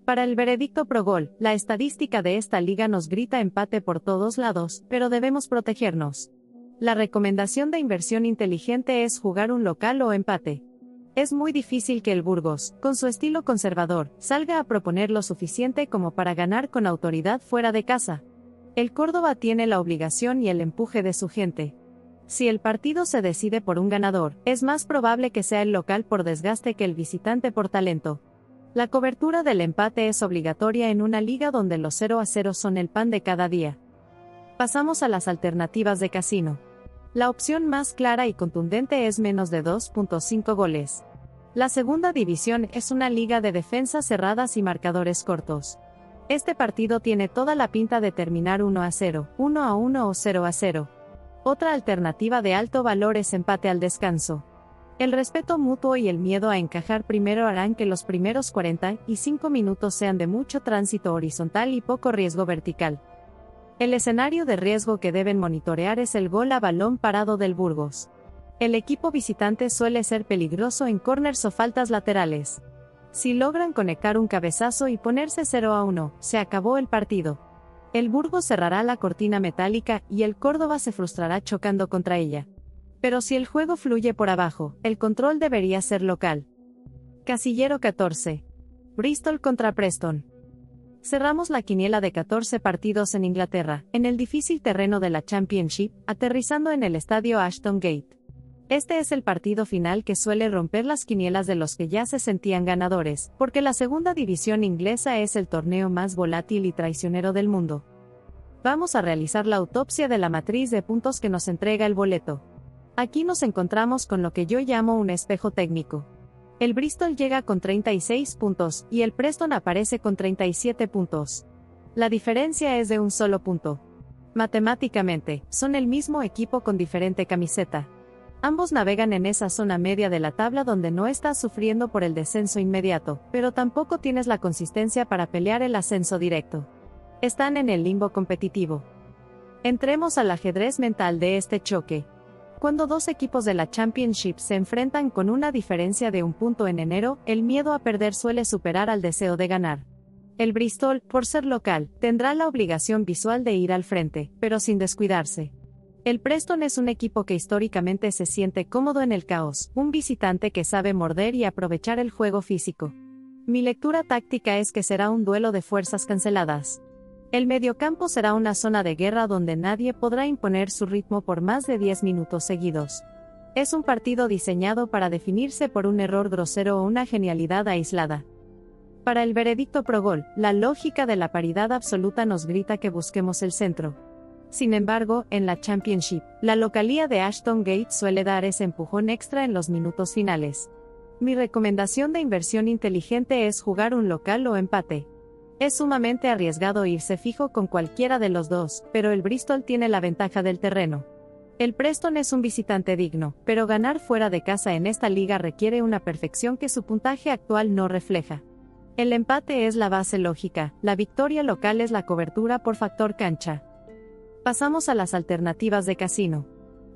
Para el veredicto pro gol, la estadística de esta liga nos grita empate por todos lados, pero debemos protegernos. La recomendación de inversión inteligente es jugar un local o empate. Es muy difícil que el Burgos, con su estilo conservador, salga a proponer lo suficiente como para ganar con autoridad fuera de casa. El Córdoba tiene la obligación y el empuje de su gente. Si el partido se decide por un ganador, es más probable que sea el local por desgaste que el visitante por talento. La cobertura del empate es obligatoria en una liga donde los 0-0 son el pan de cada día. Pasamos a las alternativas de casino. La opción más clara y contundente es menos de 2.5 goles. La segunda división es una liga de defensas cerradas y marcadores cortos. Este partido tiene toda la pinta de terminar 1-0, 1-1 o 0-0. Otra alternativa de alto valor es empate al descanso. El respeto mutuo y el miedo a encajar primero harán que los primeros 45 minutos sean de mucho tránsito horizontal y poco riesgo vertical. El escenario de riesgo que deben monitorear es el gol a balón parado del Burgos. El equipo visitante suele ser peligroso en córners o faltas laterales. Si logran conectar un cabezazo y ponerse 0-1, se acabó el partido. El Burgos cerrará la cortina metálica y el Córdoba se frustrará chocando contra ella. Pero si el juego fluye por abajo, el control debería ser local. Casillero 14. Bristol contra Preston. Cerramos la quiniela de 14 partidos en Inglaterra, en el difícil terreno de la Championship, aterrizando en el estadio Ashton Gate. Este es el partido final que suele romper las quinielas de los que ya se sentían ganadores, porque la segunda división inglesa es el torneo más volátil y traicionero del mundo. Vamos a realizar la autopsia de la matriz de puntos que nos entrega el boleto. Aquí nos encontramos con lo que yo llamo un espejo técnico. El Bristol llega con 36 puntos, y el Preston aparece con 37 puntos. La diferencia es de un solo punto. Matemáticamente, son el mismo equipo con diferente camiseta. Ambos navegan en esa zona media de la tabla donde no estás sufriendo por el descenso inmediato, pero tampoco tienes la consistencia para pelear el ascenso directo. Están en el limbo competitivo. Entremos al ajedrez mental de este choque. Cuando dos equipos de la Championship se enfrentan con una diferencia de un punto en enero, el miedo a perder suele superar al deseo de ganar. El Bristol, por ser local, tendrá la obligación visual de ir al frente, pero sin descuidarse. El Preston es un equipo que históricamente se siente cómodo en el caos, un visitante que sabe morder y aprovechar el juego físico. Mi lectura táctica es que será un duelo de fuerzas canceladas. El mediocampo será una zona de guerra donde nadie podrá imponer su ritmo por más de 10 minutos seguidos. Es un partido diseñado para definirse por un error grosero o una genialidad aislada. Para el veredicto pro gol, la lógica de la paridad absoluta nos grita que busquemos el centro. Sin embargo, en la Championship, la localía de Ashton Gate suele dar ese empujón extra en los minutos finales. Mi recomendación de inversión inteligente es jugar un local o empate. Es sumamente arriesgado irse fijo con cualquiera de los dos, pero el Bristol tiene la ventaja del terreno. El Preston es un visitante digno, pero ganar fuera de casa en esta liga requiere una perfección que su puntaje actual no refleja. El empate es la base lógica, la victoria local es la cobertura por factor cancha. Pasamos a las alternativas de casino.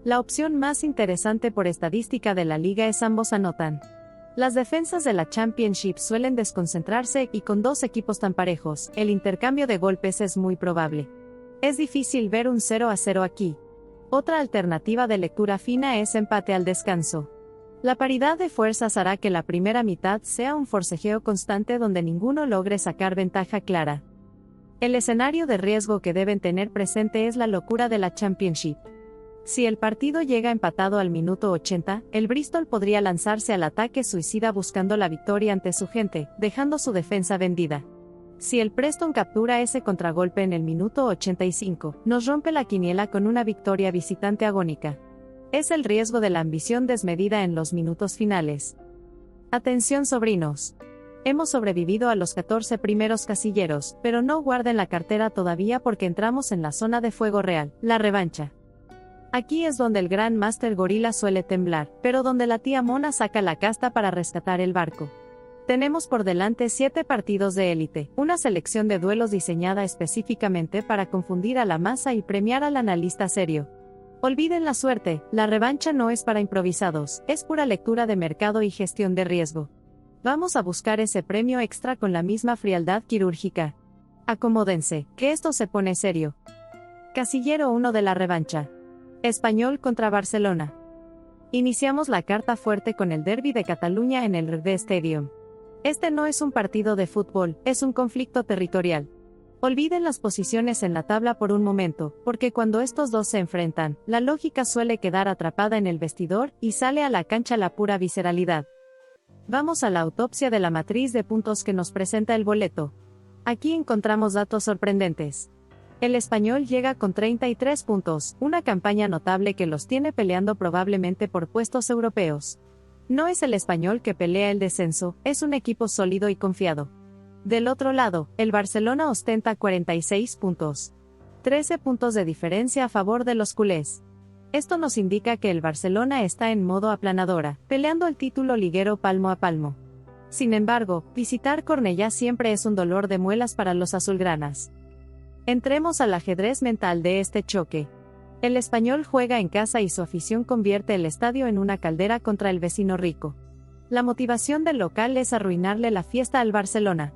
La opción más interesante por estadística de la liga es ambos anotan. Las defensas de la Championship suelen desconcentrarse y con dos equipos tan parejos, el intercambio de golpes es muy probable. Es difícil ver un 0-0 aquí. Otra alternativa de lectura fina es empate al descanso. La paridad de fuerzas hará que la primera mitad sea un forcejeo constante donde ninguno logre sacar ventaja clara. El escenario de riesgo que deben tener presente es la locura de la Championship. Si el partido llega empatado al minuto 80, el Bristol podría lanzarse al ataque suicida buscando la victoria ante su gente, dejando su defensa vendida. Si el Preston captura ese contragolpe en el minuto 85, nos rompe la quiniela con una victoria visitante agónica. Es el riesgo de la ambición desmedida en los minutos finales. Atención sobrinos. Hemos sobrevivido a los 14 primeros casilleros, pero no guarden la cartera todavía porque entramos en la zona de fuego real, la revancha. Aquí es donde el gran Master Gorila suele temblar, pero donde la tía Mona saca la casta para rescatar el barco. Tenemos por delante 7 partidos de élite, una selección de duelos diseñada específicamente para confundir a la masa y premiar al analista serio. Olviden la suerte, la revancha no es para improvisados, es pura lectura de mercado y gestión de riesgo. Vamos a buscar ese premio extra con la misma frialdad quirúrgica. Acomódense, que esto se pone serio. Casillero 1 de la revancha. Español contra Barcelona. Iniciamos la carta fuerte con el derbi de Cataluña en el Rede Stadium. Este no es un partido de fútbol, es un conflicto territorial. Olviden las posiciones en la tabla por un momento, porque cuando estos dos se enfrentan, la lógica suele quedar atrapada en el vestidor y sale a la cancha la pura visceralidad. Vamos a la autopsia de la matriz de puntos que nos presenta el boleto. Aquí encontramos datos sorprendentes. El Español llega con 33 puntos, una campaña notable que los tiene peleando probablemente por puestos europeos. No es el Español que pelea el descenso, es un equipo sólido y confiado. Del otro lado, el Barcelona ostenta 46 puntos. 13 puntos de diferencia a favor de los culés. Esto nos indica que el Barcelona está en modo aplanadora, peleando el título liguero palmo a palmo. Sin embargo, visitar Cornellá siempre es un dolor de muelas para los azulgranas. Entremos al ajedrez mental de este choque. El Español juega en casa y su afición convierte el estadio en una caldera contra el vecino rico. La motivación del local es arruinarle la fiesta al Barcelona.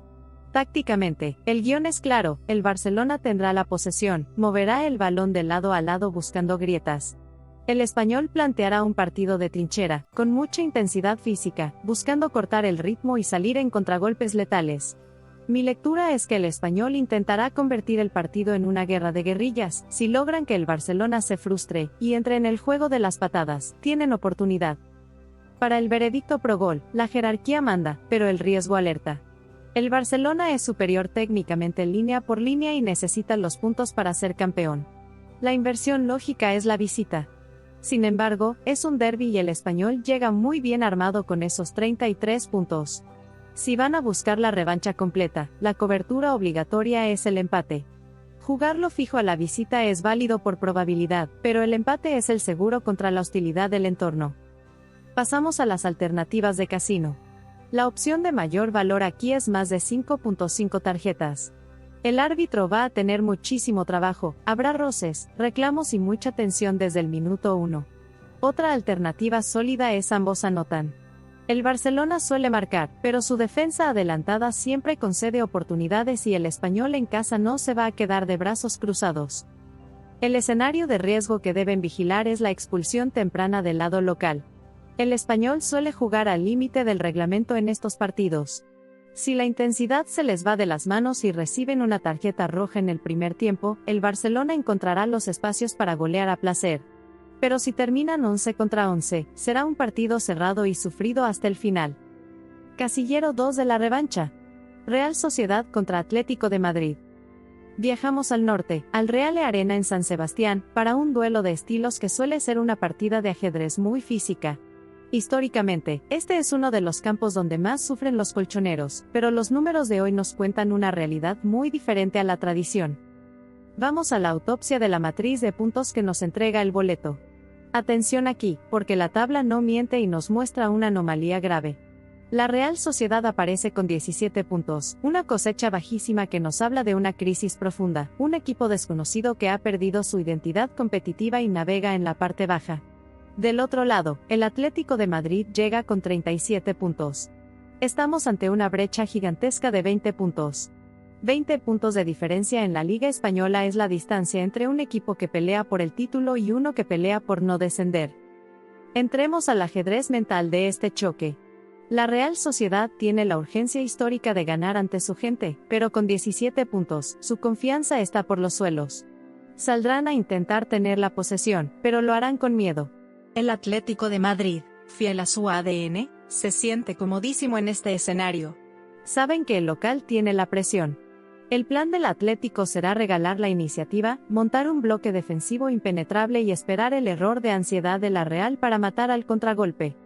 Tácticamente, el guión es claro, el Barcelona tendrá la posesión, moverá el balón de lado a lado buscando grietas. El Español planteará un partido de trinchera, con mucha intensidad física, buscando cortar el ritmo y salir en contragolpes letales. Mi lectura es que el Español intentará convertir el partido en una guerra de guerrillas. Si logran que el Barcelona se frustre y entre en el juego de las patadas, tienen oportunidad. Para el veredicto pro gol, la jerarquía manda, pero el riesgo alerta. El Barcelona es superior técnicamente línea por línea y necesita los puntos para ser campeón. La inversión lógica es la visita. Sin embargo, es un derbi y el Español llega muy bien armado con esos 33 puntos. Si van a buscar la revancha completa, la cobertura obligatoria es el empate. Jugarlo fijo a la visita es válido por probabilidad, pero el empate es el seguro contra la hostilidad del entorno. Pasamos a las alternativas de casino. La opción de mayor valor aquí es más de 5.5 tarjetas. El árbitro va a tener muchísimo trabajo, habrá roces, reclamos y mucha tensión desde el minuto 1. Otra alternativa sólida es ambos anotan. El Barcelona suele marcar, pero su defensa adelantada siempre concede oportunidades y el Español en casa no se va a quedar de brazos cruzados. El escenario de riesgo que deben vigilar es la expulsión temprana del lado local. El Español suele jugar al límite del reglamento en estos partidos. Si la intensidad se les va de las manos y reciben una tarjeta roja en el primer tiempo, el Barcelona encontrará los espacios para golear a placer. Pero si terminan 11 contra 11, será un partido cerrado y sufrido hasta el final. Casillero 2 de la revancha. Real Sociedad contra Atlético de Madrid. Viajamos al norte, al Real Arena en San Sebastián, para un duelo de estilos que suele ser una partida de ajedrez muy física. Históricamente, este es uno de los campos donde más sufren los colchoneros, pero los números de hoy nos cuentan una realidad muy diferente a la tradición. Vamos a la autopsia de la matriz de puntos que nos entrega el boleto. Atención aquí, porque la tabla no miente y nos muestra una anomalía grave. La Real Sociedad aparece con 17 puntos, una cosecha bajísima que nos habla de una crisis profunda, un equipo desconocido que ha perdido su identidad competitiva y navega en la parte baja. Del otro lado, el Atlético de Madrid llega con 37 puntos. Estamos ante una brecha gigantesca de 20 puntos. 20 puntos de diferencia en la Liga Española es la distancia entre un equipo que pelea por el título y uno que pelea por no descender. Entremos al ajedrez mental de este choque. La Real Sociedad tiene la urgencia histórica de ganar ante su gente, pero con 17 puntos, su confianza está por los suelos. Saldrán a intentar tener la posesión, pero lo harán con miedo. El Atlético de Madrid, fiel a su ADN, se siente comodísimo en este escenario. Saben que el local tiene la presión. El plan del Atlético será regalar la iniciativa, montar un bloque defensivo impenetrable y esperar el error de ansiedad de la Real para matar al contragolpe.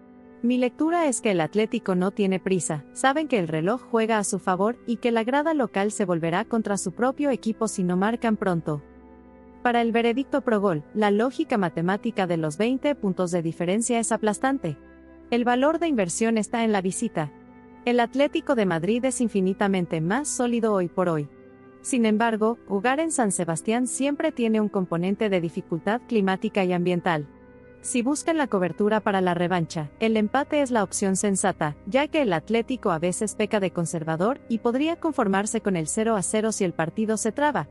Mi lectura es que el Atlético no tiene prisa, saben que el reloj juega a su favor y que la grada local se volverá contra su propio equipo si no marcan pronto. Para el veredicto pro gol, la lógica matemática de los 20 puntos de diferencia es aplastante. El valor de inversión está en la visita. El Atlético de Madrid es infinitamente más sólido hoy por hoy. Sin embargo, jugar en San Sebastián siempre tiene un componente de dificultad climática y ambiental. Si buscan la cobertura para la revancha, el empate es la opción sensata, ya que el Atlético a veces peca de conservador y podría conformarse con el 0-0 si el partido se traba.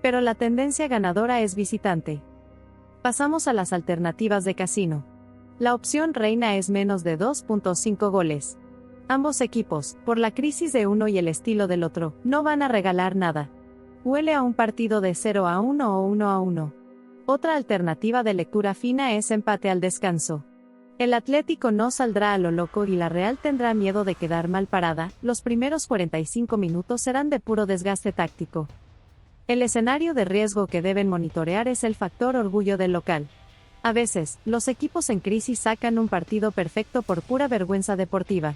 Pero la tendencia ganadora es visitante. Pasamos a las alternativas de casino. La opción reina es menos de 2.5 goles. Ambos equipos, por la crisis de uno y el estilo del otro, no van a regalar nada. Huele a un partido de 0-1 o 1-1. Otra alternativa de lectura fina es empate al descanso. El Atlético no saldrá a lo loco y la Real tendrá miedo de quedar mal parada, los primeros 45 minutos serán de puro desgaste táctico. El escenario de riesgo que deben monitorear es el factor orgullo del local. A veces, los equipos en crisis sacan un partido perfecto por pura vergüenza deportiva.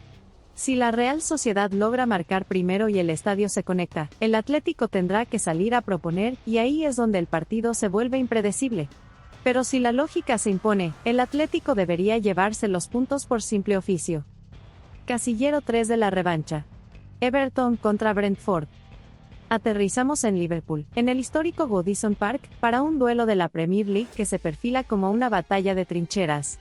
Si la Real Sociedad logra marcar primero y el estadio se conecta, el Atlético tendrá que salir a proponer y ahí es donde el partido se vuelve impredecible. Pero si la lógica se impone, el Atlético debería llevarse los puntos por simple oficio. Casillero 3 de la revancha. Everton contra Brentford. Aterrizamos en Liverpool, en el histórico Goodison Park, para un duelo de la Premier League que se perfila como una batalla de trincheras.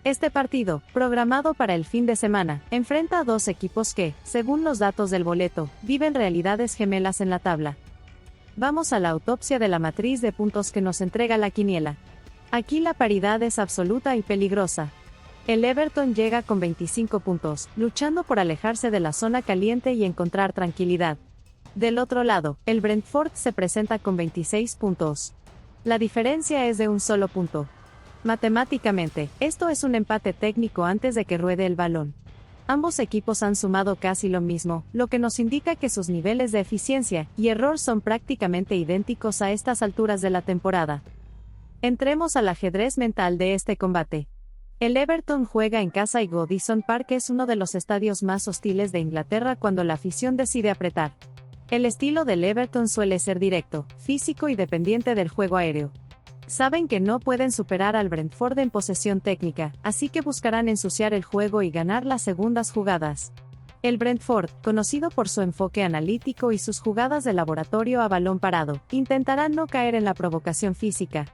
Este partido, programado para el fin de semana, enfrenta a dos equipos que, según los datos del boleto, viven realidades gemelas en la tabla. Vamos a la autopsia de la matriz de puntos que nos entrega la quiniela. Aquí la paridad es absoluta y peligrosa. El Everton llega con 25 puntos, luchando por alejarse de la zona caliente y encontrar tranquilidad. Del otro lado, el Brentford se presenta con 26 puntos. La diferencia es de un solo punto. Matemáticamente, esto es un empate técnico antes de que ruede el balón. Ambos equipos han sumado casi lo mismo, lo que nos indica que sus niveles de eficiencia y error son prácticamente idénticos a estas alturas de la temporada. Entremos al ajedrez mental de este combate. El Everton juega en casa y Goodison Park es uno de los estadios más hostiles de Inglaterra cuando la afición decide apretar. El estilo del Everton suele ser directo, físico y dependiente del juego aéreo. Saben que no pueden superar al Brentford en posesión técnica, así que buscarán ensuciar el juego y ganar las segundas jugadas. El Brentford, conocido por su enfoque analítico y sus jugadas de laboratorio a balón parado, intentará no caer en la provocación física.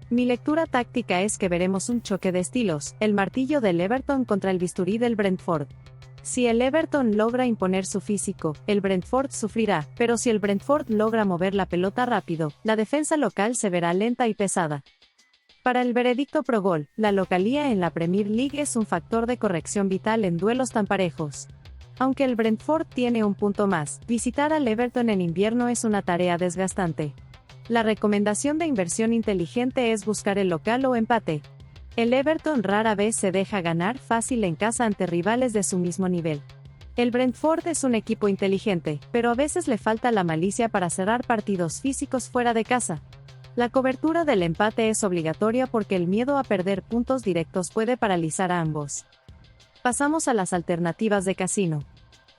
Mi lectura táctica es que veremos un choque de estilos, el martillo del Everton contra el bisturí del Brentford. Si el Everton logra imponer su físico, el Brentford sufrirá, pero si el Brentford logra mover la pelota rápido, la defensa local se verá lenta y pesada. Para el veredicto pro gol, la localía en la Premier League es un factor de corrección vital en duelos tan parejos. Aunque el Brentford tiene un punto más, visitar al Everton en invierno es una tarea desgastante. La recomendación de inversión inteligente es buscar el local o empate. El Everton rara vez se deja ganar fácil en casa ante rivales de su mismo nivel. El Brentford es un equipo inteligente, pero a veces le falta la malicia para cerrar partidos físicos fuera de casa. La cobertura del empate es obligatoria porque el miedo a perder puntos directos puede paralizar a ambos. Pasamos a las alternativas de casino.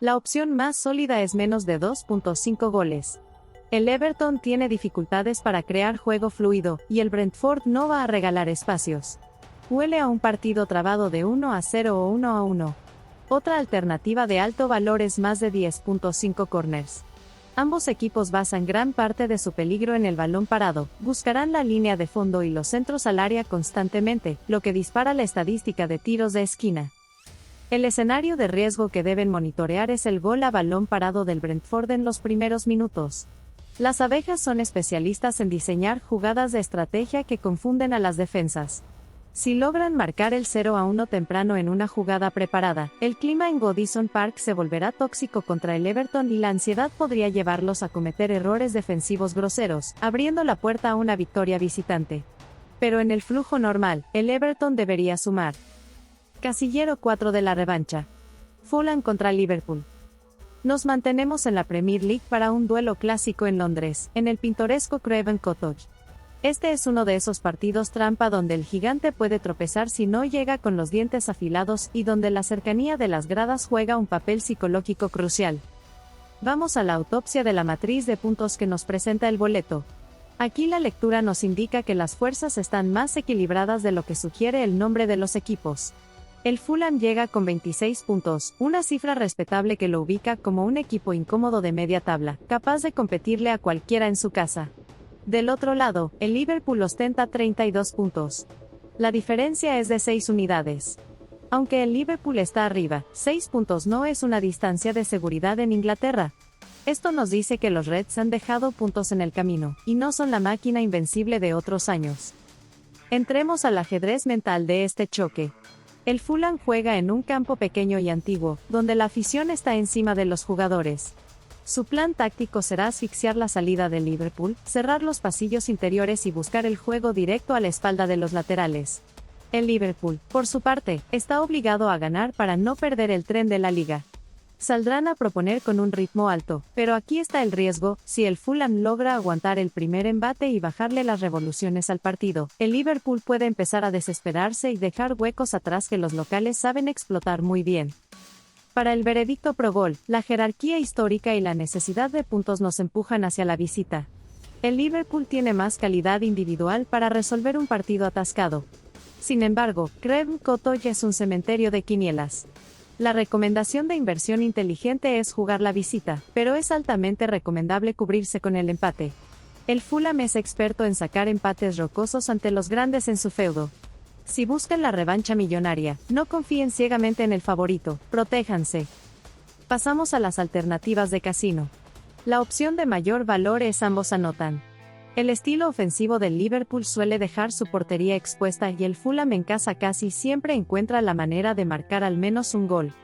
La opción más sólida es menos de 2.5 goles. El Everton tiene dificultades para crear juego fluido, y el Brentford no va a regalar espacios. Huele a un partido trabado de 1-0 o 1-1. Otra alternativa de alto valor es más de 10.5 corners. Ambos equipos basan gran parte de su peligro en el balón parado, buscarán la línea de fondo y los centros al área constantemente, lo que dispara la estadística de tiros de esquina. El escenario de riesgo que deben monitorear es el gol a balón parado del Brentford en los primeros minutos. Las abejas son especialistas en diseñar jugadas de estrategia que confunden a las defensas. Si logran marcar el 0-1 temprano en una jugada preparada, el clima en Goodison Park se volverá tóxico contra el Everton y la ansiedad podría llevarlos a cometer errores defensivos groseros, abriendo la puerta a una victoria visitante. Pero en el flujo normal, el Everton debería sumar. Casillero 4 de la revancha. Fulham contra Liverpool. Nos mantenemos en la Premier League para un duelo clásico en Londres, en el pintoresco Craven Cottage. Este es uno de esos partidos trampa donde el gigante puede tropezar si no llega con los dientes afilados y donde la cercanía de las gradas juega un papel psicológico crucial. Vamos a la autopsia de la matriz de puntos que nos presenta el boleto. Aquí la lectura nos indica que las fuerzas están más equilibradas de lo que sugiere el nombre de los equipos. El Fulham llega con 26 puntos, una cifra respetable que lo ubica como un equipo incómodo de media tabla, capaz de competirle a cualquiera en su casa. Del otro lado, el Liverpool ostenta 32 puntos. La diferencia es de 6 unidades. Aunque el Liverpool está arriba, 6 puntos no es una distancia de seguridad en Inglaterra. Esto nos dice que los Reds han dejado puntos en el camino, y no son la máquina invencible de otros años. Entremos al ajedrez mental de este choque. El Fulham juega en un campo pequeño y antiguo, donde la afición está encima de los jugadores. Su plan táctico será asfixiar la salida del Liverpool, cerrar los pasillos interiores y buscar el juego directo a la espalda de los laterales. El Liverpool, por su parte, está obligado a ganar para no perder el tren de la liga. Saldrán a proponer con un ritmo alto, pero aquí está el riesgo: si el Fulham logra aguantar el primer embate y bajarle las revoluciones al partido, el Liverpool puede empezar a desesperarse y dejar huecos atrás que los locales saben explotar muy bien. Para el veredicto pro gol, la jerarquía histórica y la necesidad de puntos nos empujan hacia la visita. El Liverpool tiene más calidad individual para resolver un partido atascado. Sin embargo, Craven Cottage es un cementerio de quinielas. La recomendación de inversión inteligente es jugar la visita, pero es altamente recomendable cubrirse con el empate. El Fulham es experto en sacar empates rocosos ante los grandes en su feudo. Si buscan la revancha millonaria, no confíen ciegamente en el favorito, protéjanse. Pasamos a las alternativas de casino. La opción de mayor valor es ambos anotan. El estilo ofensivo del Liverpool suele dejar su portería expuesta y el Fulham en casa casi siempre encuentra la manera de marcar al menos un gol.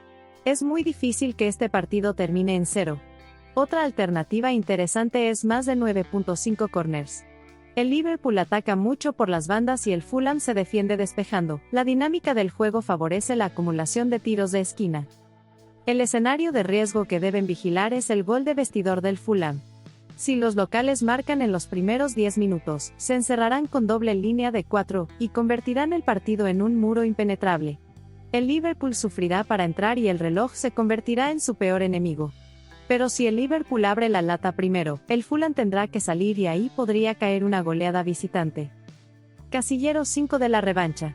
Es muy difícil que este partido termine en 0. Otra alternativa interesante es más de 9.5 corners. El Liverpool ataca mucho por las bandas y el Fulham se defiende despejando. La dinámica del juego favorece la acumulación de tiros de esquina. El escenario de riesgo que deben vigilar es el gol de vestidor del Fulham. Si los locales marcan en los primeros 10 minutos, se encerrarán con doble línea de 4 y convertirán el partido en un muro impenetrable. El Liverpool sufrirá para entrar y el reloj se convertirá en su peor enemigo. Pero si el Liverpool abre la lata primero, el Fulham tendrá que salir y ahí podría caer una goleada visitante. Casillero 5 de la revancha.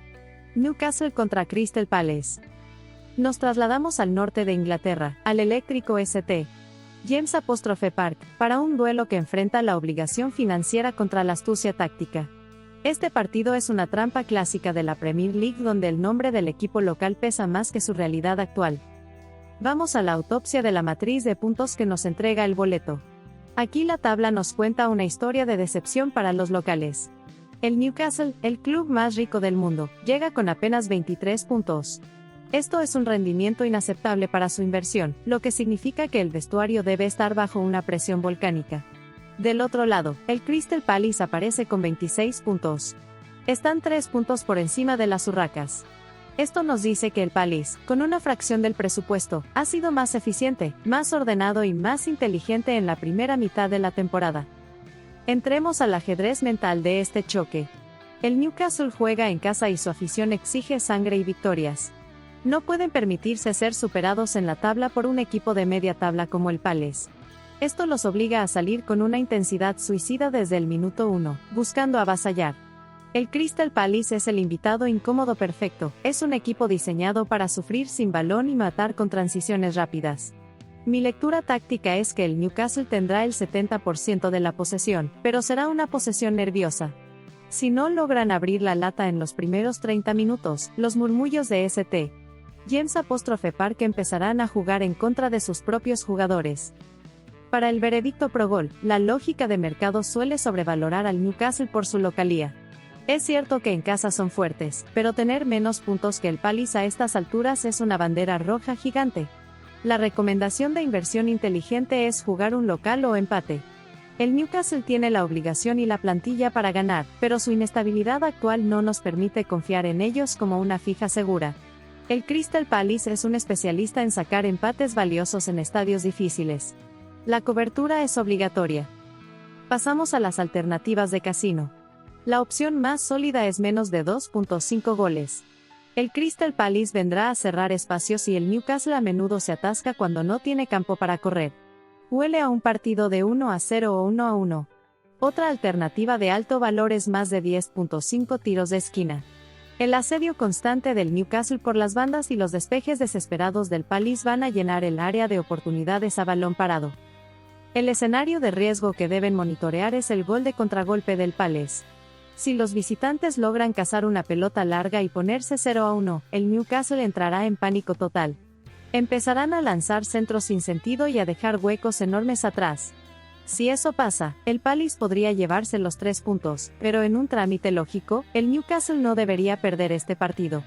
Newcastle contra Crystal Palace. Nos trasladamos al norte de Inglaterra, al eléctrico St. James' Park, para un duelo que enfrenta la obligación financiera contra la astucia táctica. Este partido es una trampa clásica de la Premier League donde el nombre del equipo local pesa más que su realidad actual. Vamos a la autopsia de la matriz de puntos que nos entrega el boleto. Aquí la tabla nos cuenta una historia de decepción para los locales. El Newcastle, el club más rico del mundo, llega con apenas 23 puntos. Esto es un rendimiento inaceptable para su inversión, lo que significa que el vestuario debe estar bajo una presión volcánica. Del otro lado, el Crystal Palace aparece con 26 puntos. Están 3 puntos por encima de las Urracas. Esto nos dice que el Palace, con una fracción del presupuesto, ha sido más eficiente, más ordenado y más inteligente en la primera mitad de la temporada. Entremos al ajedrez mental de este choque. El Newcastle juega en casa y su afición exige sangre y victorias. No pueden permitirse ser superados en la tabla por un equipo de media tabla como el Palace. Esto los obliga a salir con una intensidad suicida desde el minuto 1, buscando avasallar. El Crystal Palace es el invitado incómodo perfecto, es un equipo diseñado para sufrir sin balón y matar con transiciones rápidas. Mi lectura táctica es que el Newcastle tendrá el 70% de la posesión, pero será una posesión nerviosa. Si no logran abrir la lata en los primeros 30 minutos, los murmullos de St. James' Park empezarán a jugar en contra de sus propios jugadores. Para el veredicto pro gol, la lógica de mercado suele sobrevalorar al Newcastle por su localía. Es cierto que en casa son fuertes, pero tener menos puntos que el Palace a estas alturas es una bandera roja gigante. La recomendación de inversión inteligente es jugar un local o empate. El Newcastle tiene la obligación y la plantilla para ganar, pero su inestabilidad actual no nos permite confiar en ellos como una fija segura. El Crystal Palace es un especialista en sacar empates valiosos en estadios difíciles. La cobertura es obligatoria. Pasamos a las alternativas de casino. La opción más sólida es menos de 2.5 goles. El Crystal Palace vendrá a cerrar espacios y el Newcastle a menudo se atasca cuando no tiene campo para correr. Huele a un partido de 1-0 o 1-1. Otra alternativa de alto valor es más de 10.5 tiros de esquina. El asedio constante del Newcastle por las bandas y los despejes desesperados del Palace van a llenar el área de oportunidades a balón parado. El escenario de riesgo que deben monitorear es el gol de contragolpe del Palace. Si los visitantes logran cazar una pelota larga y ponerse 0-1, el Newcastle entrará en pánico total. Empezarán a lanzar centros sin sentido y a dejar huecos enormes atrás. Si eso pasa, el Palace podría llevarse los 3 puntos, pero en un trámite lógico, el Newcastle no debería perder este partido.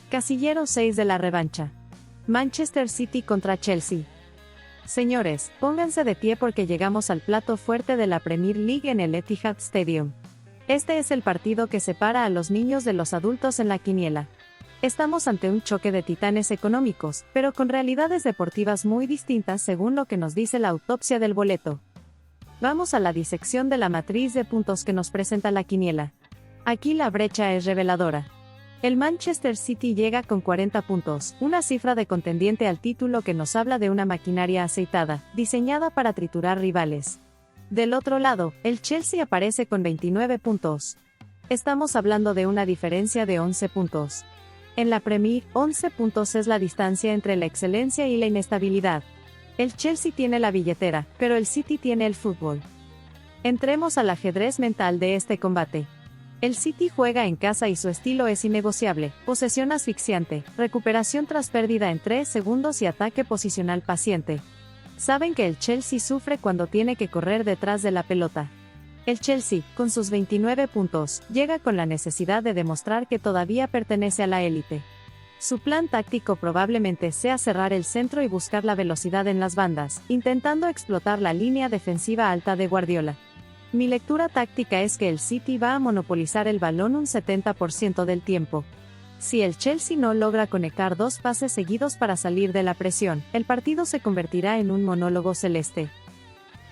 Casillero 6 de la revancha. Manchester City contra Chelsea. Señores, pónganse de pie porque llegamos al plato fuerte de la Premier League en el Etihad Stadium. Este es el partido que separa a los niños de los adultos en la quiniela. Estamos ante un choque de titanes económicos, pero con realidades deportivas muy distintas según lo que nos dice la autopsia del boleto. Vamos a la disección de la matriz de puntos que nos presenta la quiniela. Aquí la brecha es reveladora. El Manchester City llega con 40 puntos, una cifra de contendiente al título que nos habla de una maquinaria aceitada, diseñada para triturar rivales. Del otro lado, el Chelsea aparece con 29 puntos. Estamos hablando de una diferencia de 11 puntos. En la Premier, 11 puntos es la distancia entre la excelencia y la inestabilidad. El Chelsea tiene la billetera, pero el City tiene el fútbol. Entremos al ajedrez mental de este combate. El City juega en casa y su estilo es innegociable, posesión asfixiante, recuperación tras pérdida en 3 segundos y ataque posicional paciente. Saben que el Chelsea sufre cuando tiene que correr detrás de la pelota. El Chelsea, con sus 29 puntos, llega con la necesidad de demostrar que todavía pertenece a la élite. Su plan táctico probablemente sea cerrar el centro y buscar la velocidad en las bandas, intentando explotar la línea defensiva alta de Guardiola. Mi lectura táctica es que el City va a monopolizar el balón un 70% del tiempo. Si el Chelsea no logra conectar dos pases seguidos para salir de la presión, el partido se convertirá en un monólogo celeste.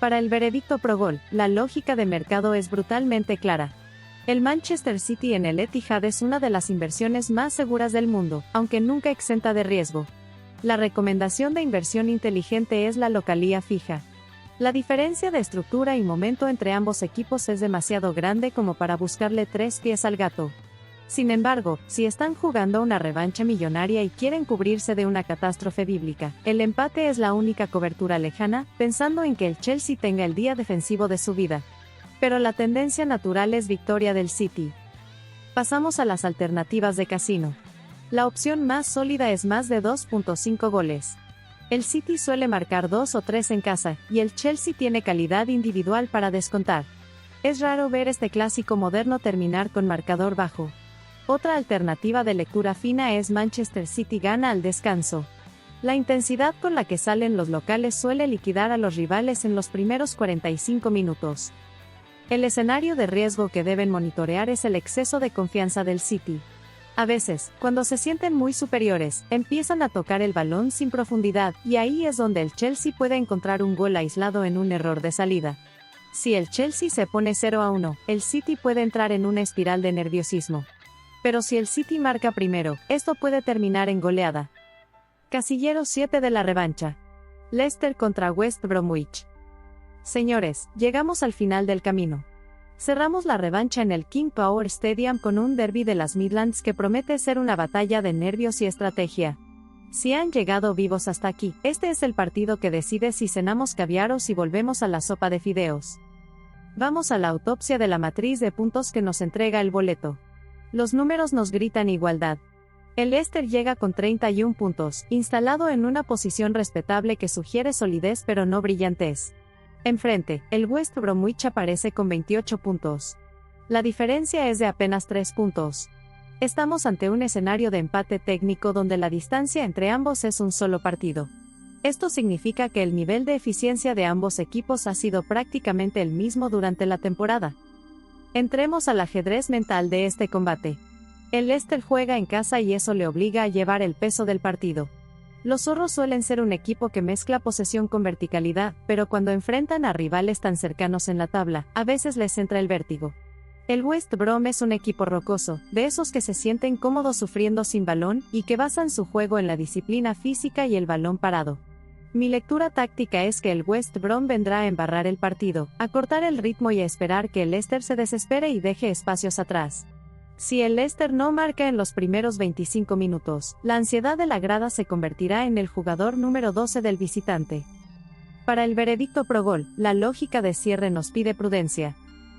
Para el veredicto pro gol, la lógica de mercado es brutalmente clara. El Manchester City en el Etihad es una de las inversiones más seguras del mundo, aunque nunca exenta de riesgo. La recomendación de inversión inteligente es la localía fija. La diferencia de estructura y momento entre ambos equipos es demasiado grande como para buscarle tres pies al gato. Sin embargo, si están jugando una revancha millonaria y quieren cubrirse de una catástrofe bíblica, el empate es la única cobertura lejana, pensando en que el Chelsea tenga el día defensivo de su vida. Pero la tendencia natural es victoria del City. Pasamos a las alternativas de casino. La opción más sólida es más de 2.5 goles. El City suele marcar 2 o 3 en casa, y el Chelsea tiene calidad individual para descontar. Es raro ver este clásico moderno terminar con marcador bajo. Otra alternativa de lectura fina es Manchester City gana al descanso. La intensidad con la que salen los locales suele liquidar a los rivales en los primeros 45 minutos. El escenario de riesgo que deben monitorear es el exceso de confianza del City. A veces, cuando se sienten muy superiores, empiezan a tocar el balón sin profundidad, y ahí es donde el Chelsea puede encontrar un gol aislado en un error de salida. Si el Chelsea se pone 0-1, el City puede entrar en una espiral de nerviosismo. Pero si el City marca primero, esto puede terminar en goleada. Casillero 7 de la revancha. Leicester contra West Bromwich. Señores, llegamos al final del camino. Cerramos la revancha en el King Power Stadium con un derbi de las Midlands que promete ser una batalla de nervios y estrategia. Si han llegado vivos hasta aquí, este es el partido que decide si cenamos caviar o si volvemos a la sopa de fideos. Vamos a la autopsia de la matriz de puntos que nos entrega el boleto. Los números nos gritan igualdad. El Leicester llega con 31 puntos, instalado en una posición respetable que sugiere solidez pero no brillantez. Enfrente, el West Bromwich aparece con 28 puntos. La diferencia es de apenas 3 puntos. Estamos ante un escenario de empate técnico donde la distancia entre ambos es un solo partido. Esto significa que el nivel de eficiencia de ambos equipos ha sido prácticamente el mismo durante la temporada. Entremos al ajedrez mental de este combate. El Leicester juega en casa y eso le obliga a llevar el peso del partido. Los zorros suelen ser un equipo que mezcla posesión con verticalidad, pero cuando enfrentan a rivales tan cercanos en la tabla, a veces les entra el vértigo. El West Brom es un equipo rocoso, de esos que se sienten cómodos sufriendo sin balón, y que basan su juego en la disciplina física y el balón parado. Mi lectura táctica es que el West Brom vendrá a embarrar el partido, a cortar el ritmo y a esperar que el Leicester se desespere y deje espacios atrás. Si el Leicester no marca en los primeros 25 minutos, la ansiedad de la grada se convertirá en el jugador número 12 del visitante. Para el veredicto pro gol, la lógica de cierre nos pide prudencia.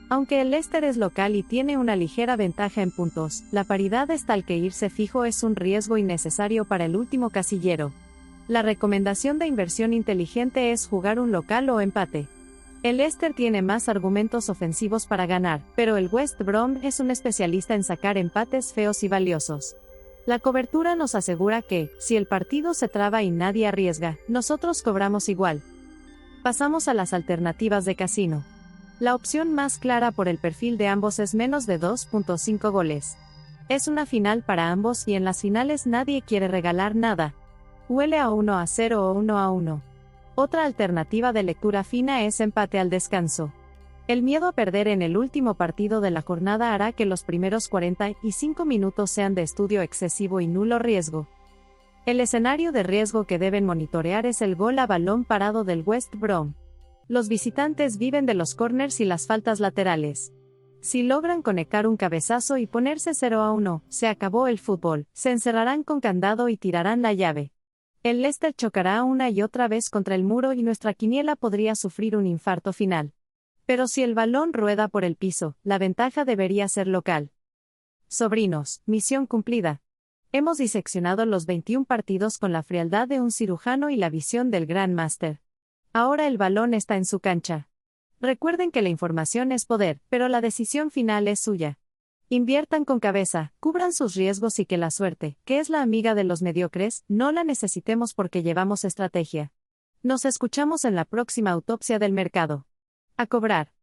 Aunque el Leicester es local y tiene una ligera ventaja en puntos, la paridad es tal que irse fijo es un riesgo innecesario para el último casillero. La recomendación de inversión inteligente es jugar un local o empate. El Leicester tiene más argumentos ofensivos para ganar, pero el West Brom es un especialista en sacar empates feos y valiosos. La cobertura nos asegura que, si el partido se traba y nadie arriesga, nosotros cobramos igual. Pasamos a las alternativas de casino. La opción más clara por el perfil de ambos es menos de 2.5 goles. Es una final para ambos y en las finales nadie quiere regalar nada. Huele a 1-0 o 1-1. Otra alternativa de lectura fina es empate al descanso. El miedo a perder en el último partido de la jornada hará que los primeros 45 minutos sean de estudio excesivo y nulo riesgo. El escenario de riesgo que deben monitorear es el gol a balón parado del West Brom. Los visitantes viven de los corners y las faltas laterales. Si logran conectar un cabezazo y ponerse 0-1, se acabó el fútbol, se encerrarán con candado y tirarán la llave. El Leicester chocará una y otra vez contra el muro y nuestra quiniela podría sufrir un infarto final. Pero si el balón rueda por el piso, la ventaja debería ser local. Sobrinos, misión cumplida. Hemos diseccionado los 21 partidos con la frialdad de un cirujano y la visión del Gran Máster. Ahora el balón está en su cancha. Recuerden que la información es poder, pero la decisión final es suya. Inviertan con cabeza, cubran sus riesgos y que la suerte, que es la amiga de los mediocres, no la necesitemos porque llevamos estrategia. Nos escuchamos en la próxima autopsia del mercado. A cobrar.